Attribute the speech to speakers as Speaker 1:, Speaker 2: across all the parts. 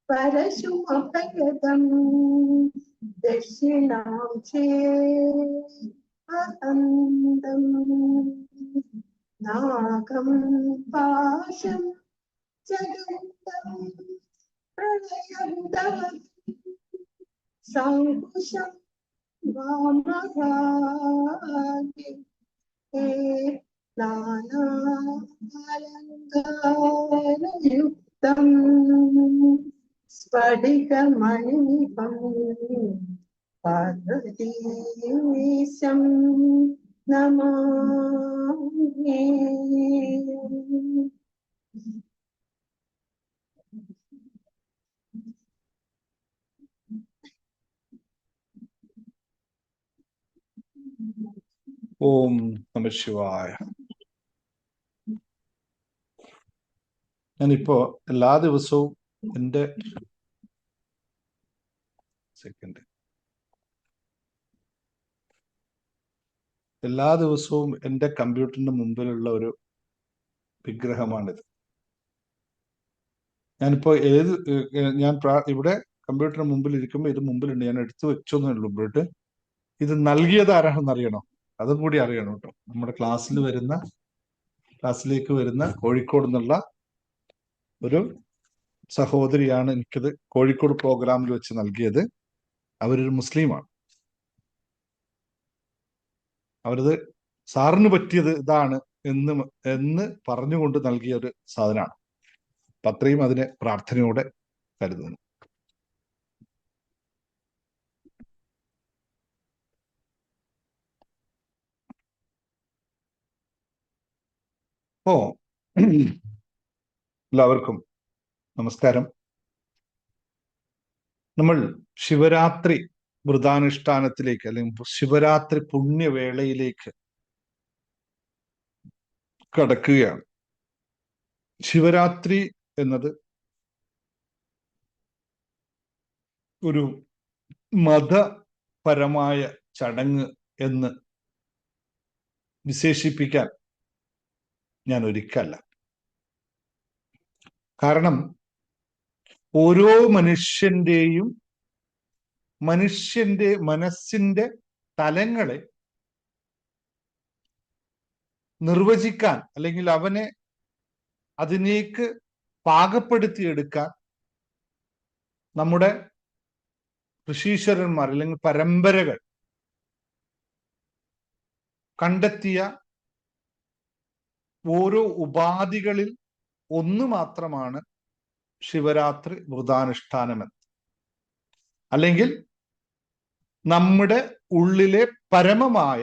Speaker 1: परशुमभयदं दक्षिणां चेदहन्दं नागं पाशं जगन्तं प्रलयन्दवति साङ्कुशं वामभागे नानालङ्कारयुक्तं स्फटिकमणिनिभं पार्वतीशं नमामि.
Speaker 2: ഓം നമഃ ശിവായ. ഞാനിപ്പോ എല്ലാ ദിവസവും എൻ്റെ കമ്പ്യൂട്ടറിന്റെ മുമ്പിലുള്ള ഒരു വിഗ്രഹമാണിത്. ഞാനിപ്പോ ഇവിടെ കമ്പ്യൂട്ടറിന് മുമ്പിൽ ഇരിക്കുമ്പോൾ ഇത് മുമ്പിലുണ്ട്. ഞാൻ എടുത്തു വെച്ചൊന്നേ ഉള്ളൂ. ഇവിടെ ഇത് നൽകിയത് ആരാണെന്ന് അറിയണോ? അതും കൂടി അറിയണം കേട്ടോ. നമ്മുടെ ക്ലാസ്സിലേക്ക് വരുന്ന കോഴിക്കോട് നിന്നുള്ള ഒരു സഹോദരിയാണ് എനിക്കിത് കോഴിക്കോട് പ്രോഗ്രാമിൽ വെച്ച് നൽകിയത്. അവരൊരു മുസ്ലിമാണ്. അവരത് സാറിന് പറ്റിയത് ഇതാണ് എന്ന് പറഞ്ഞുകൊണ്ട് നൽകിയ ഒരു സാധനമാണ്. അപ്പൊ അത്രയും അതിനെ പ്രാർത്ഥനയോടെ കരുതുന്നു. എല്ലാവർക്കും നമസ്കാരം. നമ്മൾ ശിവരാത്രി വ്രതാനുഷ്ഠാനത്തിലേക്ക് അല്ലെങ്കിൽ ശിവരാത്രി പുണ്യവേളയിലേക്ക് കടക്കുകയാണ്. ശിവരാത്രി എന്നത് ഒരു മതപരമായ ചടങ്ങ് എന്ന് വിശേഷിപ്പിക്കാൻ ഞാൻ ഒരിക്കലല്ല. കാരണം ഓരോ മനുഷ്യന്റെ മനസ്സിന്റെ തലങ്ങളെ നിർവചിക്കാൻ അല്ലെങ്കിൽ അതിനേക്ക് പാകപ്പെടുത്തിയെടുക്കാൻ നമ്മുടെ ഋഷീശ്വരന്മാർ അല്ലെങ്കിൽ പരമ്പരകൾ കണ്ടെത്തിയ ഓരോ ഉപാധികളിൽ ഒന്ന് മാത്രമാണ് ശിവരാത്രി വ്രതാനുഷ്ഠാനമെന്ന്. അല്ലെങ്കിൽ നമ്മുടെ ഉള്ളിലെ പരമമായ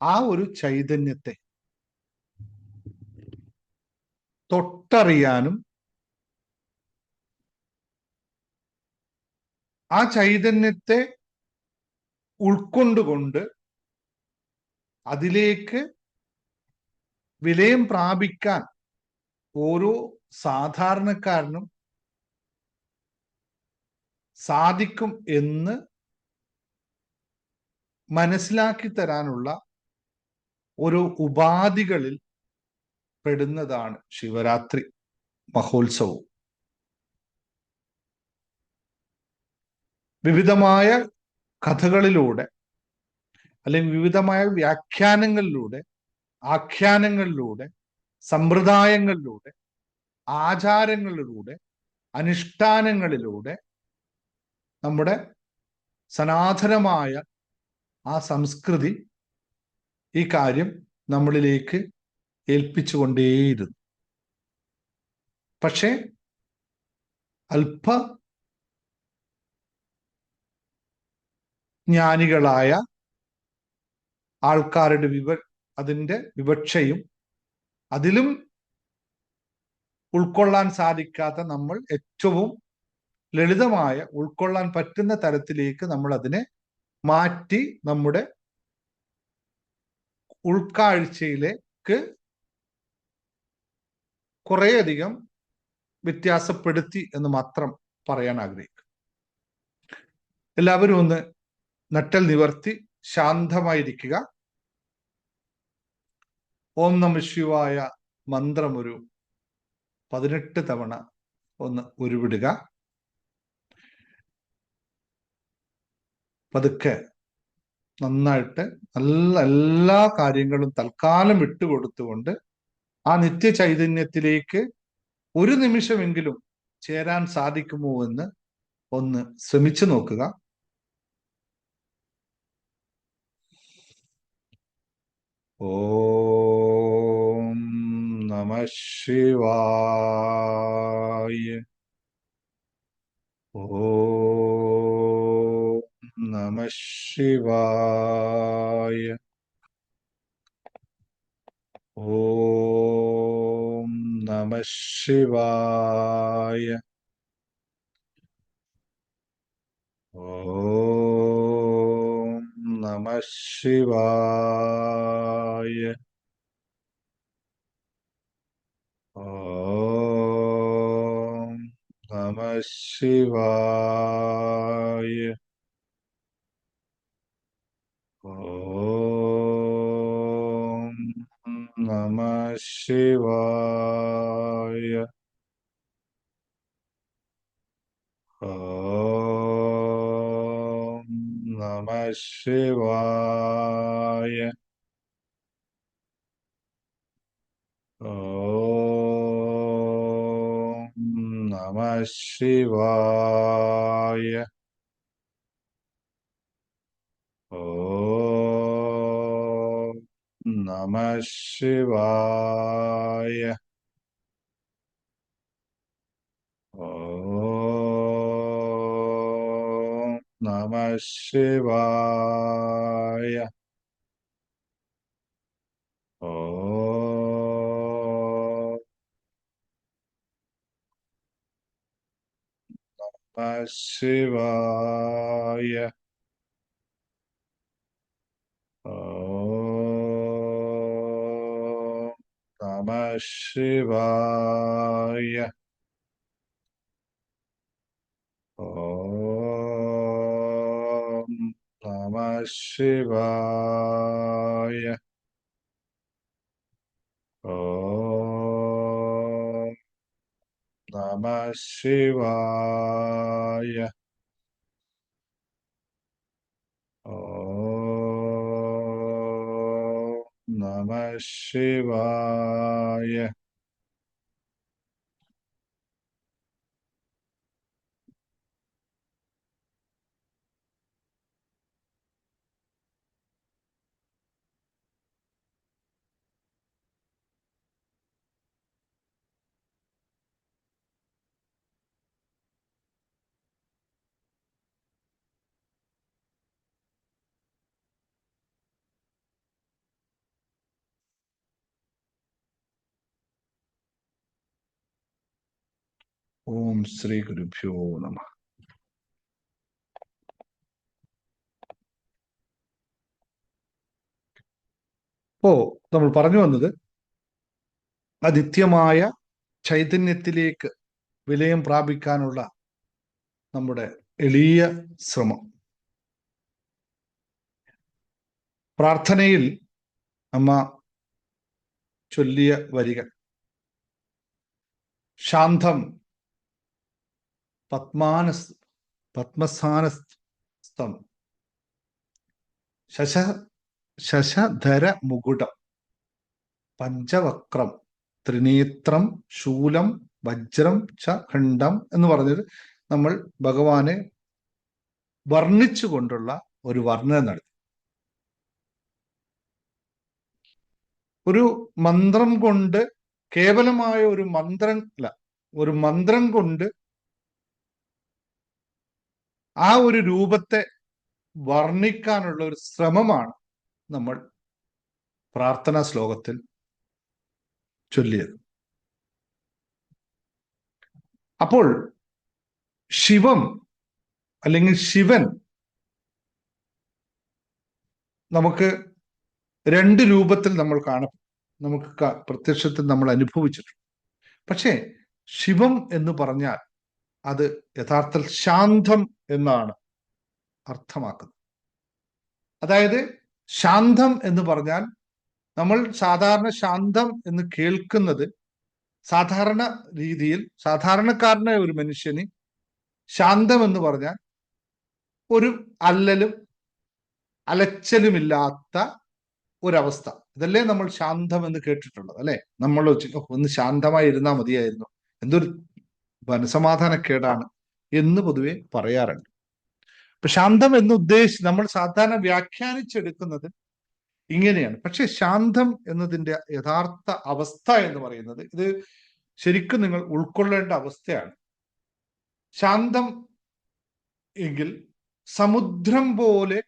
Speaker 2: ആ ഒരു ചൈതന്യത്തെ തൊട്ടറിയാനും ആ ചൈതന്യത്തെ ഉൾക്കൊണ്ടുകൊണ്ട് അതിലേക്ക് വിലയം പ്രാപിക്കാൻ ഓരോ സാധാരണക്കാരനും സാധിക്കും എന്ന് മനസ്സിലാക്കി തരാനുള്ള ഒരു ഉപാധികളിൽ പെടുന്നതാണ് ശിവരാത്രി മഹോത്സവം. വിവിധമായ കഥകളിലൂടെ അല്ലെങ്കിൽ വിവിധമായ വ്യാഖ്യാനങ്ങളിലൂടെ, ആഖ്യാനങ്ങളിലൂടെ, സമ്പ്രദായങ്ങളിലൂടെ, ആചാരങ്ങളിലൂടെ, അനുഷ്ഠാനങ്ങളിലൂടെ നമ്മുടെ സനാതനമായ ആ സംസ്കൃതി ഈ കാര്യം നമ്മളിലേക്ക് ഏൽപ്പിച്ചുകൊണ്ടേയിരുന്നു. പക്ഷെ ജ്ഞാനികളായ ആൾക്കാരുടെ അതിൻ്റെ വിവക്ഷയും അതിലും ഉൾക്കൊള്ളാൻ സാധിക്കാത്ത നമ്മൾ ഏറ്റവും ലളിതമായ ഉൾക്കൊള്ളാൻ പറ്റുന്ന തരത്തിലേക്ക് നമ്മൾ അതിനെ മാറ്റി നമ്മുടെ ഉൾക്കാഴ്ചയിലേക്ക് കുറേയധികം വ്യത്യാസപ്പെടുത്തി എന്ന് മാത്രം പറയാൻ ആഗ്രഹിക്കും. എല്ലാവരും ഒന്ന് നട്ടൽ നിവർത്തി ശാന്തമായിരിക്കുക. ഓം നമഃ ശിവായ മന്ത്രം ഒരു 18 തവണ ഒന്ന് ഉരുവിടുക. പതുക്കെ നന്നായിട്ട് എല്ലാ കാര്യങ്ങളും തൽക്കാലം വിട്ടുകൊടുത്തുകൊണ്ട് ആ നിത്യ ചൈതന്യത്തിലേക്ക് ഒരു നിമിഷമെങ്കിലും ചേരാൻ സാധിക്കുമോ എന്ന് ഒന്ന് ശ്രമിച്ചു നോക്കുക. ഓം നമഃ ശിവായ. ഓം നമഃ ശിവായ. ഓം നമഃ ശിവായ. ഓം നമഃ ശിവായ. ഓം നമഃ ശിവായ. ഓം നമഃ ശിവായ. ഓം നമഃ ശിവായ. ഓം നമഃ ശിവായ. ഓം നമഃ ശിവായ. ഓം നമഃ ശിവായ. ഓം നമഃ ശിവായ. ഓം നമഃ ശിവായ. ഓം നമഃ ശിവായ. ഓം നമഃ ശിവായ. ഓം നമഃ ശിവായ. ഓം ശ്രീ ഗുരുഭ്യോ നമഃ. അപ്പോ നമ്മൾ പറഞ്ഞു വന്നത് അനിത്യമായ ചൈതന്യത്തിലേക്ക് വിലയം പ്രാപിക്കാനുള്ള നമ്മുടെ എളിയ ശ്രമം. പ്രാർത്ഥനയിൽ അമ്മ ചൊല്ലിയ വരികൾ: ശാന്തം പത്മസ്ഥാനസ്ഥം ശശധര മുകുടം പഞ്ചവക്രം ത്രിനേത്രം ശൂലം വജ്രം ച ഖണ്ഡം എന്ന് പറഞ്ഞത് നമ്മൾ ഭഗവാനെ വർണ്ണിച്ചുകൊണ്ടുള്ള ഒരു വർണ്ണന നടത്തി. ഒരു മന്ത്രം കൊണ്ട്, കേവലമായ ഒരു മന്ത്രം അല്ല, ഒരു മന്ത്രം കൊണ്ട് ആ ഒരു രൂപത്തെ വർണ്ണിക്കാനുള്ള ഒരു ശ്രമമാണ് നമ്മൾ പ്രാർത്ഥനാ ശ്ലോകത്തിൽ ചൊല്ലിയത്. അപ്പോൾ ശിവം അല്ലെങ്കിൽ ശിവൻ നമുക്ക് രണ്ട് രൂപത്തിൽ നമ്മൾ നമുക്ക് പ്രത്യക്ഷത്തിൽ നമ്മൾ അനുഭവിച്ചിട്ടുണ്ട്. പക്ഷേ ശിവം എന്ന് പറഞ്ഞാൽ അത് യഥാർത്ഥത്തിൽ ശാന്തം എന്നാണ് അർത്ഥമാക്കുന്നത്. അതായത് ശാന്തം എന്ന് പറഞ്ഞാൽ നമ്മൾ സാധാരണ ശാന്തം എന്ന് കേൾക്കുന്നത് സാധാരണ രീതിയിൽ സാധാരണക്കാരനായ ഒരു മനുഷ്യന് ശാന്തം എന്ന് പറഞ്ഞാൽ ഒരു അല്ലലും അലച്ചലുമില്ലാത്ത ഒരവസ്ഥ. ഇതല്ലേ നമ്മൾ ശാന്തം എന്ന് കേട്ടിട്ടുള്ളത്, അല്ലെ? നമ്മൾ ഒന്ന് ശാന്തമായി ഇരുന്നാൽ മതിയായിരുന്നു, എന്തൊരു മനസമാധാനക്കേടാണ് എന്ന് പൊതുവെ പറയാറുണ്ട്. ഇപ്പൊ ശാന്തം എന്ന് ഉദ്ദേശിച്ച് നമ്മൾ സാധാരണ വ്യാഖ്യാനിച്ചെടുക്കുന്നത് ഇങ്ങനെയാണ്. പക്ഷെ ശാന്തം എന്നതിന്റെ യഥാർത്ഥ അവസ്ഥ എന്ന് പറയുന്നത്, ഇത് ശരിക്കും നിങ്ങൾ ഉൾക്കൊള്ളേണ്ട അവസ്ഥയാണ്. ശാന്തം എങ്കിൽ സമുദ്രം പോലെ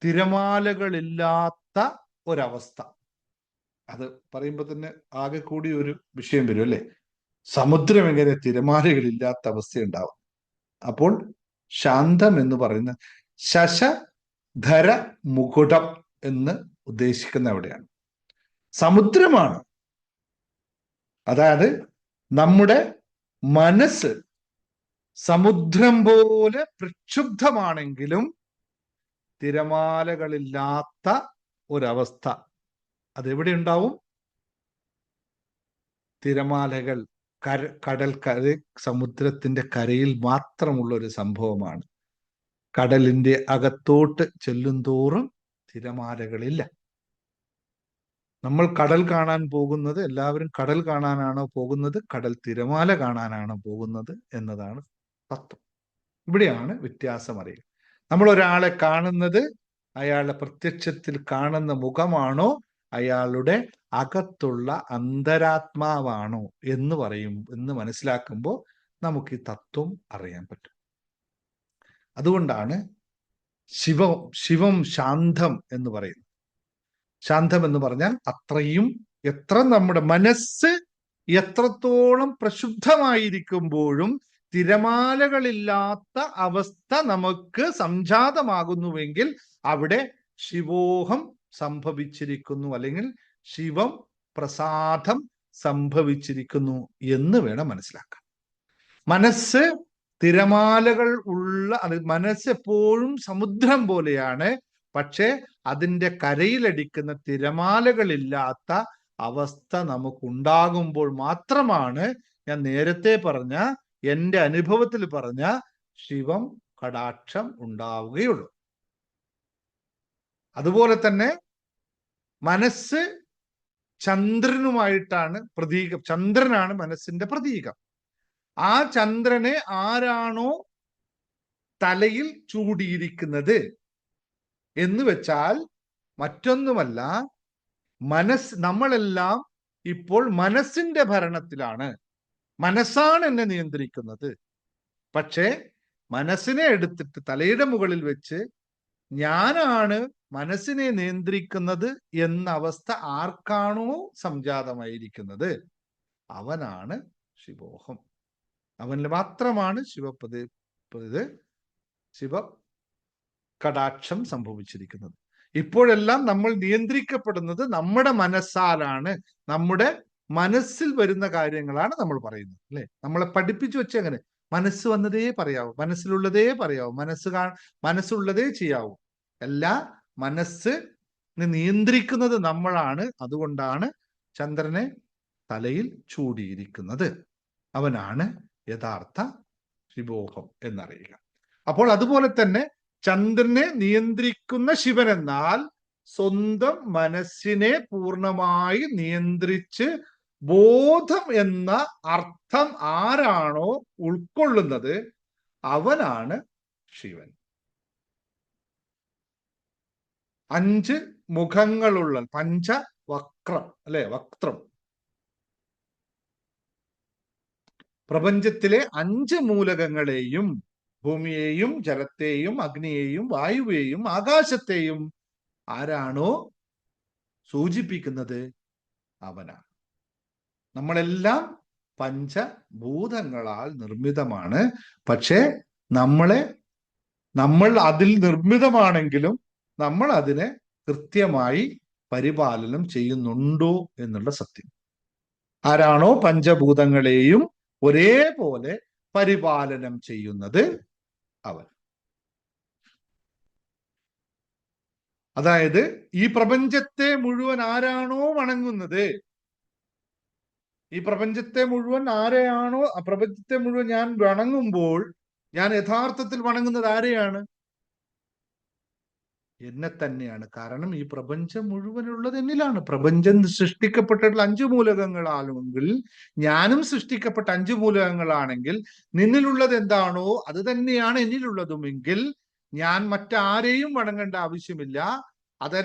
Speaker 2: തിരമാലകളില്ലാത്ത ഒരവസ്ഥ. അത് പറയുമ്പോൾ തന്നെ ആകെ കൂടി ഒരു വിഷയം വരും, അല്ലെ? സമുദ്രം എങ്ങനെ തിരമാലകളില്ലാത്ത അവസ്ഥയുണ്ടാവും? അപ്പോൾ ശാന്തം എന്ന് പറയുന്ന ശശധര മുകുടം എന്ന് ഉദ്ദേശിക്കുന്ന എവിടെയാണ്? സമുദ്രമാണ്. അതായത് നമ്മുടെ മനസ്സ് സമുദ്രം പോലെ പ്രക്ഷുബ്ധമാണെങ്കിലും തിരമാലകളില്ലാത്ത ഒരവസ്ഥ അതെവിടെ ഉണ്ടാവും? തിരമാലകൾ കടൽ സമുദ്രത്തിന്റെ കരയിൽ മാത്രമുള്ള ഒരു സംഭവമാണ്. കടലിന്റെ അകത്തോട്ട് ചെല്ലുന്തോറും തിരമാലകളില്ല. നമ്മൾ കടൽ കാണാൻ പോകുന്നത്, എല്ലാവരും കടൽ കാണാനാണോ പോകുന്നത്, കടൽ തിരമാല കാണാനാണോ പോകുന്നത് എന്നതാണ് തത്വം. ഇവിടെയാണ് വ്യത്യാസം അറിയുക. നമ്മൾ ഒരാളെ കാണുന്നത് അയാളുടെ പ്രത്യക്ഷത്തിൽ കാണുന്ന മുഖമാണോ, അയാളുടെ അകത്തുള്ള അന്തരാത്മാവാണോ എന്ന് മനസ്സിലാക്കുമ്പോൾ നമുക്ക് ഈ തത്വം അറിയാൻ പറ്റും. അതുകൊണ്ടാണ് ശിവം ശാന്തം എന്ന് പറയുന്നത്. ശാന്തം എന്ന് പറഞ്ഞാൽ അത്രയും, എത്ര നമ്മുടെ മനസ്സ് എത്രത്തോളം പ്രക്ഷുബ്ധമായിരിക്കുമ്പോഴും തിരമാലകളില്ലാത്ത അവസ്ഥ നമുക്ക് സംജാതമാകുന്നുവെങ്കിൽ അവിടെ ശിവോഹം സംഭവിച്ചിരിക്കുന്നു, അല്ലെങ്കിൽ ശിവം പ്രസാദം സംഭവിച്ചിരിക്കുന്നു എന്ന് വേണം മനസ്സിലാക്കാൻ. മനസ്സ് തിരമാലകൾ മനസ്സ് എപ്പോഴും സമുദ്രം പോലെയാണ്. പക്ഷെ അതിൻ്റെ കരയിലടിക്കുന്ന തിരമാലകളില്ലാത്ത അവസ്ഥ നമുക്കുണ്ടാകുമ്പോൾ മാത്രമാണ്, ഞാൻ നേരത്തെ പറഞ്ഞ, എൻ്റെ അനുഭവത്തിൽ പറഞ്ഞ ശിവം കടാക്ഷം ഉണ്ടാവുകയുള്ളൂ. അതുപോലെ തന്നെ മനസ്സ് ചന്ദ്രനുമായിട്ടാണ് പ്രതീകം. ചന്ദ്രനാണ് മനസ്സിന്റെ പ്രതീകം. ആ ചന്ദ്രനെ ആരാണോ തലയിൽ ചൂടിയിരിക്കുന്നത് എന്ന് വെച്ചാൽ മറ്റൊന്നുമല്ല, നമ്മളെല്ലാം ഇപ്പോൾ മനസ്സിന്റെ ഭരണത്തിലാണ്. മനസ്സാണ് എന്നെ നിയന്ത്രിക്കുന്നത്. പക്ഷേ മനസ്സിനെ എടുത്തിട്ട് തലയുടെ മുകളിൽ വെച്ച് ഞാനാണ് മനസ്സിനെ നിയന്ത്രിക്കുന്നത് എന്ന അവസ്ഥ ആർക്കാണോ സംജാതമായിരിക്കുന്നത് അവനാണ് ശിവോഹം. അവനിൽ മാത്രമാണ് ശിവ കടാക്ഷം സംഭവിച്ചിരിക്കുന്നത്. ഇപ്പോഴെല്ലാം നമ്മൾ നിയന്ത്രിക്കപ്പെടുന്നത് നമ്മുടെ മനസ്സാലാണ്. നമ്മുടെ മനസ്സിൽ വരുന്ന കാര്യങ്ങളാണ് നമ്മൾ പറയുന്നത്, അല്ലെ? നമ്മളെ പഠിപ്പിച്ചു വെച്ച അങ്ങനെ മനസ്സ് വന്നതേ പറയാവൂ, മനസ്സിലുള്ളതേ പറയാവൂ, മനസ്സുള്ളതേ ചെയ്യാവൂ. എല്ലാ മനസ്സ് നിയന്ത്രിക്കുന്നത് നമ്മളാണ്. അതുകൊണ്ടാണ് ചന്ദ്രനെ തലയിൽ ചൂടിയിരിക്കുന്നത്. അവനാണ് യഥാർത്ഥ ശിവോഹം എന്നറിയുക. അപ്പോൾ അതുപോലെ തന്നെ ചന്ദ്രനെ നിയന്ത്രിക്കുന്ന ശിവൻ എന്നാൽ സ്വന്തം മനസ്സിനെ പൂർണ്ണമായി നിയന്ത്രിച്ച് ബോധം എന്ന അർത്ഥം ആരാണോ ഉൾക്കൊള്ളുന്നത് അവനാണ് ശിവൻ. 5 മുഖങ്ങളുള്ള പഞ്ചവക്രം, അല്ലെ? വക്രം. പ്രപഞ്ചത്തിലെ 5 മൂലകങ്ങളെയും, ഭൂമിയെയും ജലത്തെയും അഗ്നിയെയും വായുവേയും ആകാശത്തെയും ആരാണോ സൂചിപ്പിക്കുന്നത് അവനാണ്. നമ്മളെല്ലാം പഞ്ചഭൂതങ്ങളാൽ നിർമ്മിതമാണ്. പക്ഷേ നമ്മൾ അതിൽ നിർമ്മിതമാണെങ്കിലും നമ്മൾ അതിനെ കൃത്യമായി പരിപാലനം ചെയ്യുന്നുണ്ടോ എന്നുള്ള സത്യം. ആരാണോ പഞ്ചഭൂതങ്ങളെയും ഒരേപോലെ പരിപാലനം ചെയ്യുന്നത് അവൻ. അതായത് ഈ പ്രപഞ്ചത്തെ മുഴുവൻ ആരാണോ വണങ്ങുന്നത് ഈ പ്രപഞ്ചത്തെ മുഴുവൻ ആരെയാണോ, ആ പ്രപഞ്ചത്തെ മുഴുവൻ ഞാൻ വണങ്ങുമ്പോൾ ഞാൻ യഥാർത്ഥത്തിൽ വണങ്ങുന്നത് ആരെയാണ്? എന്നെ തന്നെയാണ്. കാരണം ഈ പ്രപഞ്ചം മുഴുവനുള്ളത് എന്നിലാണ്. പ്രപഞ്ചം സൃഷ്ടിക്കപ്പെട്ടിട്ടുള്ള 5 മൂലകങ്ങളാണെങ്കിൽ ഞാനും സൃഷ്ടിക്കപ്പെട്ട 5 മൂലകങ്ങളാണെങ്കിൽ നിന്നിലുള്ളത് എന്താണോ അത് തന്നെയാണ് എന്നിലുള്ളതുമെങ്കിൽ ഞാൻ മറ്റാരെയും വണങ്ങേണ്ട ആവശ്യമില്ല. അത്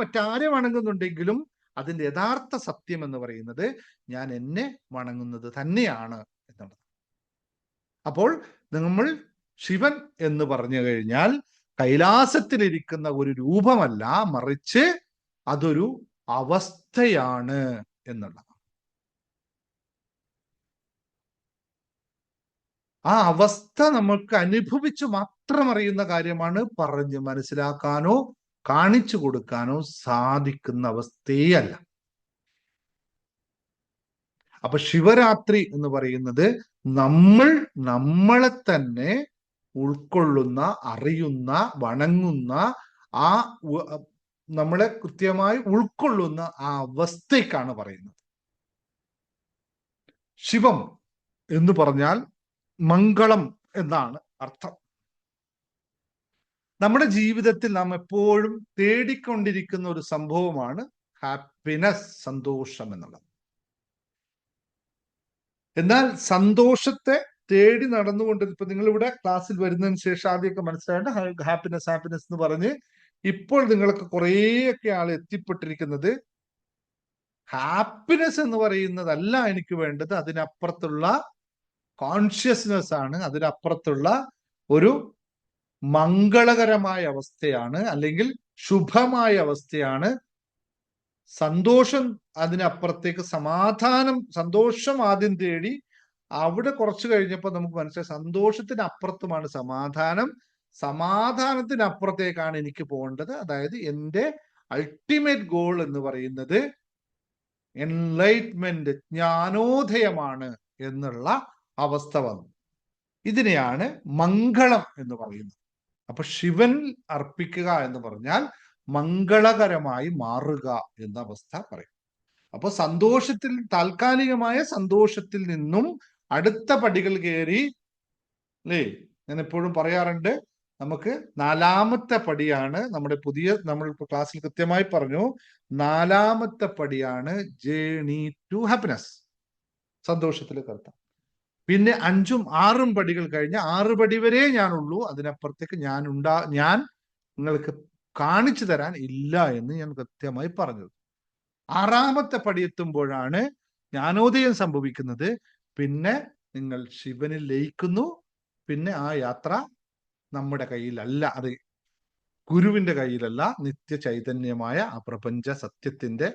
Speaker 2: മറ്റാരെ വണങ്ങുന്നുണ്ടെങ്കിലും അതിന്റെ യഥാർത്ഥ സത്യം എന്ന് പറയുന്നത് ഞാൻ എന്നെ വണങ്ങുന്നത് തന്നെയാണ് എന്നുള്ളത്. അപ്പോൾ നമ്മൾ ശിവൻ എന്ന് പറഞ്ഞു കഴിഞ്ഞാൽ കൈലാസത്തിലിരിക്കുന്ന ഒരു രൂപമല്ല, മറിച്ച് അതൊരു അവസ്ഥയാണ് എന്നുള്ളത്. ആ അവസ്ഥ നമ്മൾക്ക് അനുഭവിച്ചു മാത്രം അറിയുന്ന കാര്യമാണ്. പറഞ്ഞ് മനസ്സിലാക്കാനോ കാണിച്ചു കൊടുക്കാനോ സാധിക്കുന്ന അവസ്ഥയല്ല. അപ്പൊ ശിവരാത്രി എന്ന് പറയുന്നത് നമ്മൾ നമ്മളെ തന്നെ ഉൾക്കൊള്ളുന്ന, അറിയുന്ന, വണങ്ങുന്ന, ആ നമ്മളെ കൃത്യമായി ഉൾക്കൊള്ളുന്ന ആ അവസ്ഥയ്ക്കാണ് പറയുന്നത്. ശിവം എന്ന് പറഞ്ഞാൽ മംഗളം എന്നാണ് അർത്ഥം. നമ്മുടെ ജീവിതത്തിൽ നാം എപ്പോഴും തേടിക്കൊണ്ടിരിക്കുന്ന ഒരു സംഭവമാണ് ഹാപ്പിനെസ്, സന്തോഷം എന്നുള്ളത്. എന്നാൽ സന്തോഷത്തെ തേടി നടന്നുകൊണ്ട് ഇപ്പൊ നിങ്ങൾ ഇവിടെ ക്ലാസ്സിൽ വരുന്നതിന് ശേഷം ആദ്യമൊക്കെ മനസ്സിലായിട്ട് ഹാപ്പിനെസ് ഹാപ്പിനെസ് എന്ന് പറഞ്ഞ് ഇപ്പോൾ നിങ്ങൾക്ക് കുറേയൊക്കെ ആൾ എത്തിപ്പെട്ടിരിക്കുന്നത് ഹാപ്പിനെസ് എന്ന് പറയുന്നതല്ല എനിക്ക് വേണ്ടത്, അതിനപ്പുറത്തുള്ള കോൺഷ്യസ്നെസ് ആണ്, അതിനപ്പുറത്തുള്ള ഒരു മംഗളകരമായ അവസ്ഥയാണ്, അല്ലെങ്കിൽ ശുഭമായ അവസ്ഥയാണ്. സന്തോഷം അതിനപ്പുറത്തേക്ക് സമാധാനം, സന്തോഷം ആദ്യം തേടി അവിടെ കുറച്ച് കഴിഞ്ഞപ്പോൾ നമുക്ക് മനസ്സിലായി സന്തോഷത്തിന് അപ്പുറത്തുമാണ് സമാധാനം, സമാധാനത്തിനപ്പുറത്തേക്കാണ് എനിക്ക് പോകേണ്ടത്. അതായത് എൻ്റെ അൾട്ടിമേറ്റ് ഗോൾ എന്ന് പറയുന്നത് എൻലൈറ്റ്മെന്റ്, ജ്ഞാനോദയമാണ് എന്നുള്ള അവസ്ഥ വന്നു. ഇതിനെയാണ് മംഗളം എന്ന് പറയുന്നത്. അപ്പൊ ശിവൻ അർപ്പിക്കുക എന്ന് പറഞ്ഞാൽ മംഗളകരമായി മാറുക എന്ന അവസ്ഥ പറയും. അപ്പൊ സന്തോഷത്തിൽ, താൽക്കാലികമായ സന്തോഷത്തിൽ നിന്നും അടുത്ത പടികൾ കയറി, അല്ലേ? ഞാൻ എപ്പോഴും പറയാറുണ്ട്, നമുക്ക് 4ാമത്തെ പടിയാണ് നമ്മൾ ഇപ്പൊ ക്ലാസ്സിൽ കൃത്യമായി പറഞ്ഞു, 4ാമത്തെ പടിയാണ് ജേണി ടു ഹാപ്പിനെസ്, സന്തോഷത്തിലേക്ക് എത്താം. പിന്നെ 5ഉം 6ഉം പടികൾ കഴിഞ്ഞ് 6 പടി വരെ ഞാനുള്ളൂ, അതിനപ്പുറത്തേക്ക് ഞാൻ നിങ്ങൾക്ക് കാണിച്ചു തരാൻ ഇല്ല എന്ന് ഞാൻ കൃത്യമായി പറഞ്ഞത്. 6ാമത്തെ പടി എത്തുമ്പോഴാണ് ജ്ഞാനോദയം സംഭവിക്കുന്നത്. പിന്നെ നിങ്ങൾ ശിവനിൽ ലയിക്കുന്നു. പിന്നെ ആ യാത്ര നമ്മുടെ കയ്യിലല്ല, അത് ഗുരുവിന്റെ കയ്യിലല്ല, നിത്യ ചൈതന്യമായ ആ പ്രപഞ്ച സത്യത്തിന്റെ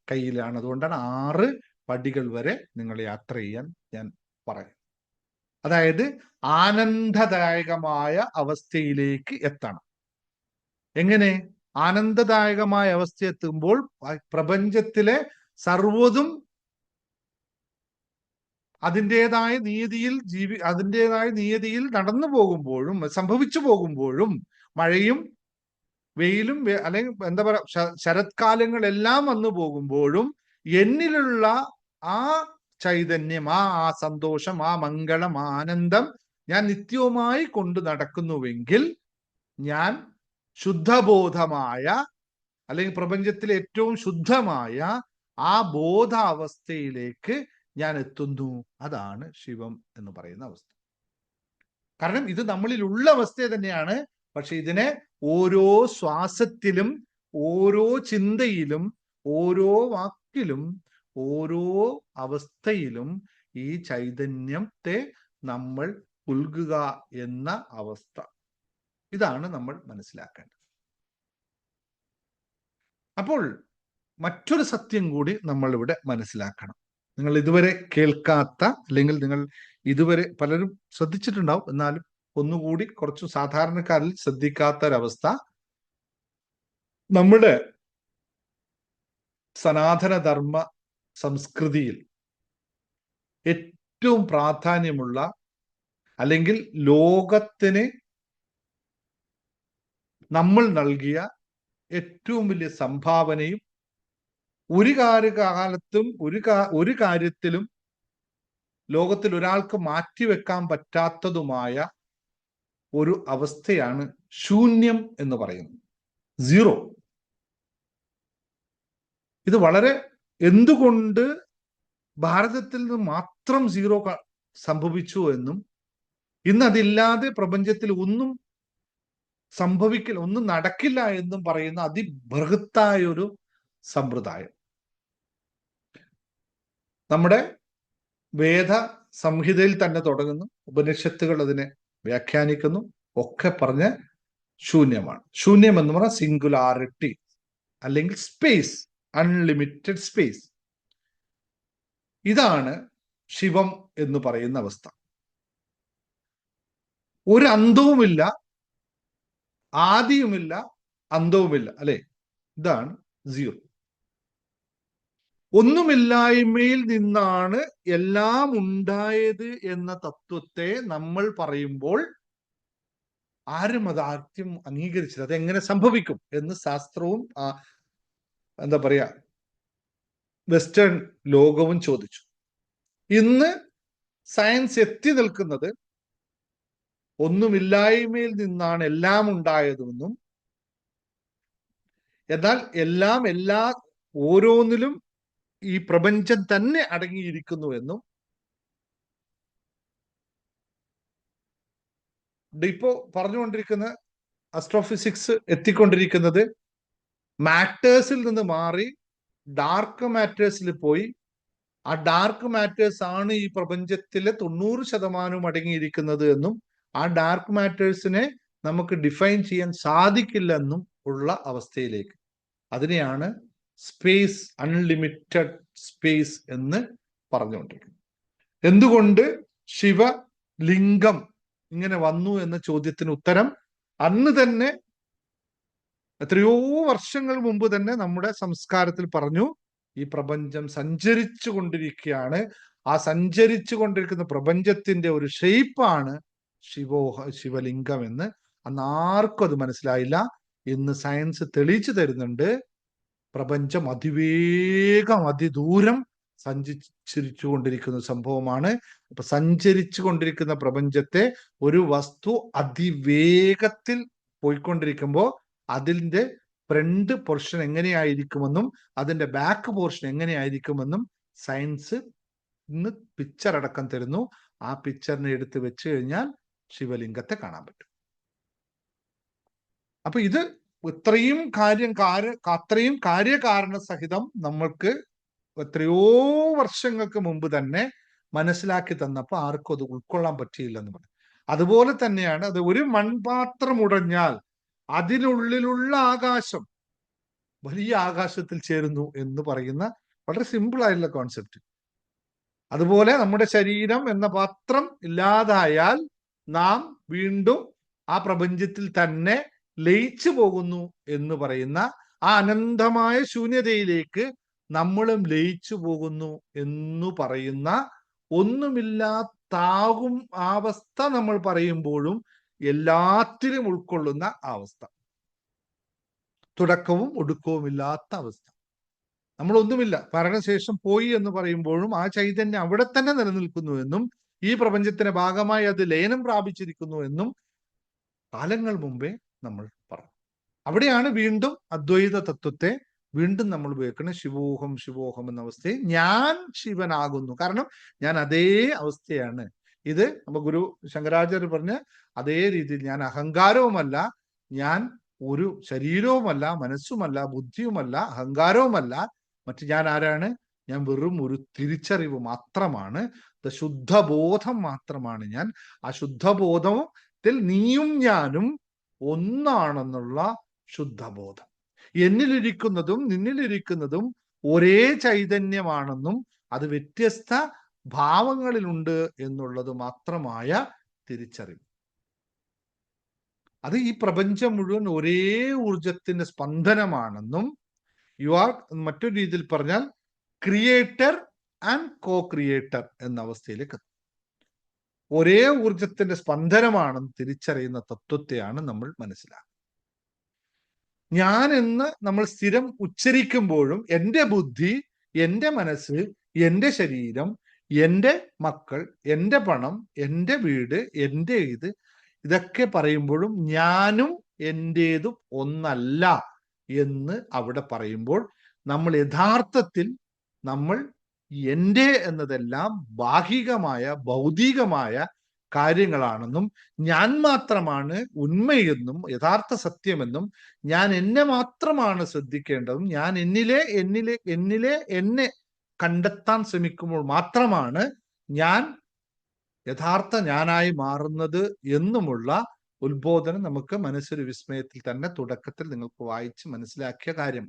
Speaker 2: കയ്യിലാണ്. അതുകൊണ്ടാണ് 6 പടികൾ വരെ നിങ്ങൾ യാത്ര ചെയ്യാൻ ഞാൻ പറയും. അതായത് ആനന്ദദായകമായ അവസ്ഥയിലേക്ക് എത്തണം. എങ്ങനെ ആനന്ദദായകമായ അവസ്ഥ എത്തുമ്പോൾ പ്രപഞ്ചത്തിലെ സർവ്വതും അതിൻ്റെതായ നിയതിയിൽ നടന്നു പോകുമ്പോഴും സംഭവിച്ചു പോകുമ്പോഴും മഴയും വെയിലും അല്ലെങ്കിൽ എന്താ പറയുക ശരത്കാലങ്ങളെല്ലാം വന്നു പോകുമ്പോഴും എന്നിലുള്ള ആ ചൈതന്യം, ആ സന്തോഷം, ആ മംഗളം, ആ ആനന്ദം ഞാൻ നിത്യവുമായി കൊണ്ട് നടക്കുന്നുവെങ്കിൽ ഞാൻ ശുദ്ധബോധമായ, അല്ലെങ്കിൽ പ്രപഞ്ചത്തിലെ ഏറ്റവും ശുദ്ധമായ ആ ബോധാവസ്ഥയിലേക്ക് ഞാൻ എത്തുന്നു. അതാണ് ശിവം എന്ന് പറയുന്ന അവസ്ഥ. കാരണം ഇത് നമ്മളിലുള്ള അവസ്ഥ തന്നെയാണ്. പക്ഷെ ഇതിനെ ഓരോ ശ്വാസത്തിലും, ഓരോ ചിന്തയിലും, ഓരോ വാക്കിലും, ഓരോ അവസ്ഥയിലും ഈ ചൈതന്യത്തെ നമ്മൾ ഉൾക്കുക എന്ന അവസ്ഥ, ഇതാണ് നമ്മൾ മനസ്സിലാക്കേണ്ടത്. അപ്പോൾ മറ്റൊരു സത്യം കൂടി നമ്മൾ ഇവിടെ മനസ്സിലാക്കണം. നിങ്ങൾ ഇതുവരെ കേൾക്കാത്ത, അല്ലെങ്കിൽ നിങ്ങൾ ഇതുവരെ പലരും ശ്രദ്ധിച്ചിട്ടുണ്ടാവും, എന്നാലും ഒന്നുകൂടി കുറച്ചു സാധാരണക്കാരിൽ ശ്രദ്ധിക്കാത്ത ഒരവസ്ഥ, നമ്മുടെ സനാതനധർമ്മ സംസ്കൃതിയിൽ ഏറ്റവും പ്രാധാന്യമുള്ള, അല്ലെങ്കിൽ ലോകത്തിന് നമ്മൾ നൽകിയ ഏറ്റവും വലിയ സംഭാവനയും ഒരു കാലത്തും ഒരു കാര്യത്തിലും ലോകത്തിൽ ഒരാൾക്ക് മാറ്റിവെക്കാൻ പറ്റാത്തതുമായ ഒരു അവസ്ഥയാണ് ശൂന്യം എന്ന് പറയുന്നത്. സീറോ. ഇത് വളരെ എന്തുകൊണ്ട് ഭാരതത്തിൽ നിന്ന് മാത്രം സീറോ സംഭവിച്ചു എന്നും ഇന്നതില്ലാതെ പ്രപഞ്ചത്തിൽ ഒന്നും ഒന്നും നടക്കില്ല എന്നും പറയുന്ന അതിബൃഹത്തായ ഒരു സമ്പ്രദായം നമ്മുടെ വേദ സംഹിതയിൽ തന്നെ തുടങ്ങുന്നു. ഉപനിഷത്തുകൾ അതിനെ വ്യാഖ്യാനിക്കുന്നു. ഒക്കെ പറഞ്ഞ് ശൂന്യമാണ്. ശൂന്യം എന്ന് പറഞ്ഞാൽ സിംഗുലാരിറ്റി അല്ലെങ്കിൽ സ്പേസ്, അൺലിമിറ്റഡ് സ്പേസ്. ഇതാണ് ശിവം എന്ന് പറയുന്ന അവസ്ഥ. ഒരു അന്തവുമില്ല, ആദിയുമില്ല, അന്തവുമില്ല, അല്ലെ? ഇതാണ് സീറോ. ഒന്നുമില്ലായ്മയിൽ നിന്നാണ് എല്ലാം ഉണ്ടായത് എന്ന തത്വത്തെ നമ്മൾ പറയുമ്പോൾ ആരും അത് ആദ്യം അംഗീകരിച്ചില്ല. അതെങ്ങനെ സംഭവിക്കും എന്ന് ശാസ്ത്രവും എന്താ പറയാ വെസ്റ്റേൺ ലോകവും ചോദിച്ചു. ഇന്ന് സയൻസ് എത്തി നിൽക്കുന്നത് ഒന്നുമില്ലായ്മയിൽ നിന്നാണ് എല്ലാം ഉണ്ടായതെന്നും എന്നാൽ എല്ലാം ഓരോന്നിലും ഈ പ്രപഞ്ചം തന്നെ അടങ്ങിയിരിക്കുന്നു എന്നും ഇപ്പോ പറഞ്ഞുകൊണ്ടിരിക്കുന്ന അസ്ട്രോഫിസിക്സ് എത്തിക്കൊണ്ടിരിക്കുന്നത് മാറ്റേഴ്സിൽ നിന്ന് മാറി ഡാർക്ക് മാറ്റേഴ്സിൽ പോയി ആ ഡാർക്ക് മാറ്റേഴ്സ് ആണ് ഈ പ്രപഞ്ചത്തിലെ 90% അടങ്ങിയിരിക്കുന്നത് എന്നും ആ ഡാർക്ക് മാറ്റേഴ്സിനെ നമുക്ക് ഡിഫൈൻ ചെയ്യാൻ സാധിക്കില്ലെന്നും ഉള്ള അവസ്ഥയിലേക്ക്, അതിനെയാണ് സ്പേസ്, അൺലിമിറ്റഡ് സ്പേസ് എന്ന് പറഞ്ഞുകൊണ്ടിരിക്കുന്നത്. എന്തുകൊണ്ട് ശിവലിംഗം ഇങ്ങനെ വന്നു എന്ന ചോദ്യത്തിന് ഉത്തരം അന്ന് തന്നെ എത്രയോ വർഷങ്ങൾ മുമ്പ് തന്നെ നമ്മുടെ സംസ്കാരത്തിൽ പറഞ്ഞു. ഈ പ്രപഞ്ചം സഞ്ചരിച്ചു കൊണ്ടിരിക്കുകയാണ്. ആ സഞ്ചരിച്ചു കൊണ്ടിരിക്കുന്ന പ്രപഞ്ചത്തിന്റെ ഒരു ഷെയ്പ്പാണ് ശിവലിംഗം എന്ന്. അന്ന് ആർക്കും അത് മനസ്സിലായില്ല. ഇന്ന് സയൻസ് തെളിയിച്ചു തരുന്നുണ്ട്. പ്രപഞ്ചം അതിവേഗം അതിദൂരം സഞ്ചരിച്ചു കൊണ്ടിരിക്കുന്ന സംഭവമാണ്. അപ്പൊ സഞ്ചരിച്ചു കൊണ്ടിരിക്കുന്ന പ്രപഞ്ചത്തെ ഒരു വസ്തു അതിവേഗത്തിൽ പോയിക്കൊണ്ടിരിക്കുമ്പോൾ അതിന്റെ ഫ്രണ്ട് പോർഷൻ എങ്ങനെയായിരിക്കുമെന്നും അതിന്റെ ബാക്ക് പോർഷൻ എങ്ങനെയായിരിക്കുമെന്നും സയൻസ് ഇന്ന് പിക്ചർ അടക്കം തരുന്നു. ആ പിക്ചറിനെ എടുത്ത് വെച്ച് കഴിഞ്ഞാൽ ശിവലിംഗത്തെ കാണാൻ പറ്റും. അപ്പൊ ഇത് അത്രയും കാര്യകാരണ സഹിതം നമ്മൾക്ക് എത്രയോ വർഷങ്ങൾക്ക് മുമ്പ് തന്നെ മനസ്സിലാക്കി തന്നപ്പോൾ ആർക്കും അത് ഉൾക്കൊള്ളാൻ പറ്റിയില്ലെന്ന് പറയും. അതുപോലെ തന്നെയാണ് അത് ഒരു മൺപാത്രം ഉടഞ്ഞാൽ അതിനുള്ളിലുള്ള ആകാശം വലിയ ആകാശത്തിൽ ചേരുന്നു എന്ന് പറയുന്ന വളരെ സിമ്പിൾ ആയിട്ടുള്ള കോൺസെപ്റ്റ്. അതുപോലെ നമ്മുടെ ശരീരം എന്ന പാത്രം ഇല്ലാതായാൽ നാം വീണ്ടും ആ പ്രപഞ്ചത്തിൽ തന്നെ ലയിച്ചു പോകുന്നു എന്ന് പറയുന്ന ആ അനന്തമായ ശൂന്യതയിലേക്ക് നമ്മളും ലയിച്ചു പോകുന്നു എന്ന് പറയുന്ന ഒന്നുമില്ലാത്താകും അവസ്ഥ നമ്മൾ പറയുമ്പോഴും എല്ലാത്തിലും ഉൾക്കൊള്ളുന്ന അവസ്ഥ, തുടക്കവും ഒടുക്കവും ഇല്ലാത്ത അവസ്ഥ. നമ്മളൊന്നുമില്ല, മരണശേഷം പോയി എന്ന് പറയുമ്പോഴും ആ ചൈതന്യം അവിടെ തന്നെ നിലനിൽക്കുന്നു എന്നും ഈ പ്രപഞ്ചത്തിന്റെ ഭാഗമായി അത് ലയനം പ്രാപിച്ചിരിക്കുന്നു എന്നും കാലങ്ങൾ മുമ്പേ നമ്മൾ പറഞ്ഞു. അവിടെയാണ് വീണ്ടും അദ്വൈത തത്വത്തെ വീണ്ടും നമ്മൾ ഉപയോഗിക്കുന്നത്. ശിവോഹം എന്ന അവസ്ഥയെ ഞാൻ ശിവനാകുന്നു. കാരണം ഞാൻ അതേ അവസ്ഥയാണ്. ഇത് നമ്മ ഗുരു ശങ്കരാചാര്യ പറഞ്ഞ അതേ രീതിയിൽ ഞാൻ അഹങ്കാരവുമല്ല, ഞാൻ ഒരു ശരീരവുമല്ല, മനസ്സുമല്ല, ബുദ്ധിയുമല്ല, അഹങ്കാരവുമല്ല, മറ്റു ഞാൻ ആരാണ്? ഞാൻ വെറും ഒരു തിരിച്ചറിവ് മാത്രമാണ്, ശുദ്ധബോധം മാത്രമാണ് ഞാൻ. ആ ശുദ്ധബോധത്തിൽ നീയും ഞാനും ഒന്നാണെന്നുള്ള ശുദ്ധബോധം, എന്നിലിരിക്കുന്നതും നിന്നിലിരിക്കുന്നതും ഒരേ ചൈതന്യമാണെന്നും അത് വ്യത്യസ്ത ഭാവങ്ങളിലുണ്ട് എന്നുള്ളത് മാത്രമായ തിരിച്ചറിവ്. അത് ഈ പ്രപഞ്ചം മുഴുവൻ ഒരേ ഊർജത്തിന്റെ സ്പന്ദനമാണെന്നും യു ആർ, മറ്റൊരു രീതിയിൽ പറഞ്ഞാൽ ക്രിയേറ്റർ ആൻഡ് കോ ക്രിയേറ്റർ എന്ന അവസ്ഥയിലേക്ക് ഒരേ ഊർജത്തിന്റെ സ്പന്ദനമാണെന്ന് തിരിച്ചറിയുന്ന തത്വത്തെയാണ് നമ്മൾ മനസ്സിലാക്കുന്നത്. ഞാൻ എന്ന് നമ്മൾ സ്ഥിരം ഉച്ചരിക്കുമ്പോഴും എൻ്റെ ബുദ്ധി, എൻ്റെ മനസ്സ്, എൻ്റെ ശരീരം, എൻ്റെ മക്കൾ, എൻ്റെ പണം, എൻ്റെ വീട്, എൻ്റെ ഇതൊക്കെ പറയുമ്പോഴും ഞാനും എൻ്റേതും ഒന്നല്ല എന്ന് അവിടെ പറയുമ്പോൾ നമ്മൾ യഥാർത്ഥത്തിൽ നമ്മൾ എൻ്റെ എന്നതെല്ലാം ബാഹികമായ ഭൗതികമായ കാര്യങ്ങളാണെന്നും ഞാൻ മാത്രമാണ് ഉണ്മയെന്നും യഥാർത്ഥ സത്യമെന്നും ഞാൻ എന്നെ മാത്രമാണ് ശ്രദ്ധിക്കേണ്ടതും ഞാൻ എന്നിലെ എന്നെ കണ്ടെത്താൻ ശ്രമിക്കുമ്പോൾ മാത്രമാണ് ഞാൻ യഥാർത്ഥ ഞാനായി മാറുന്നത് എന്നുമുള്ള ഉത്ബോധനം നമുക്ക് മനസ്സൊരു വിസ്മയത്തിൽ തന്നെ തുടക്കത്തിൽ നിങ്ങൾക്ക് വായിച്ച് മനസ്സിലാക്കിയ കാര്യം.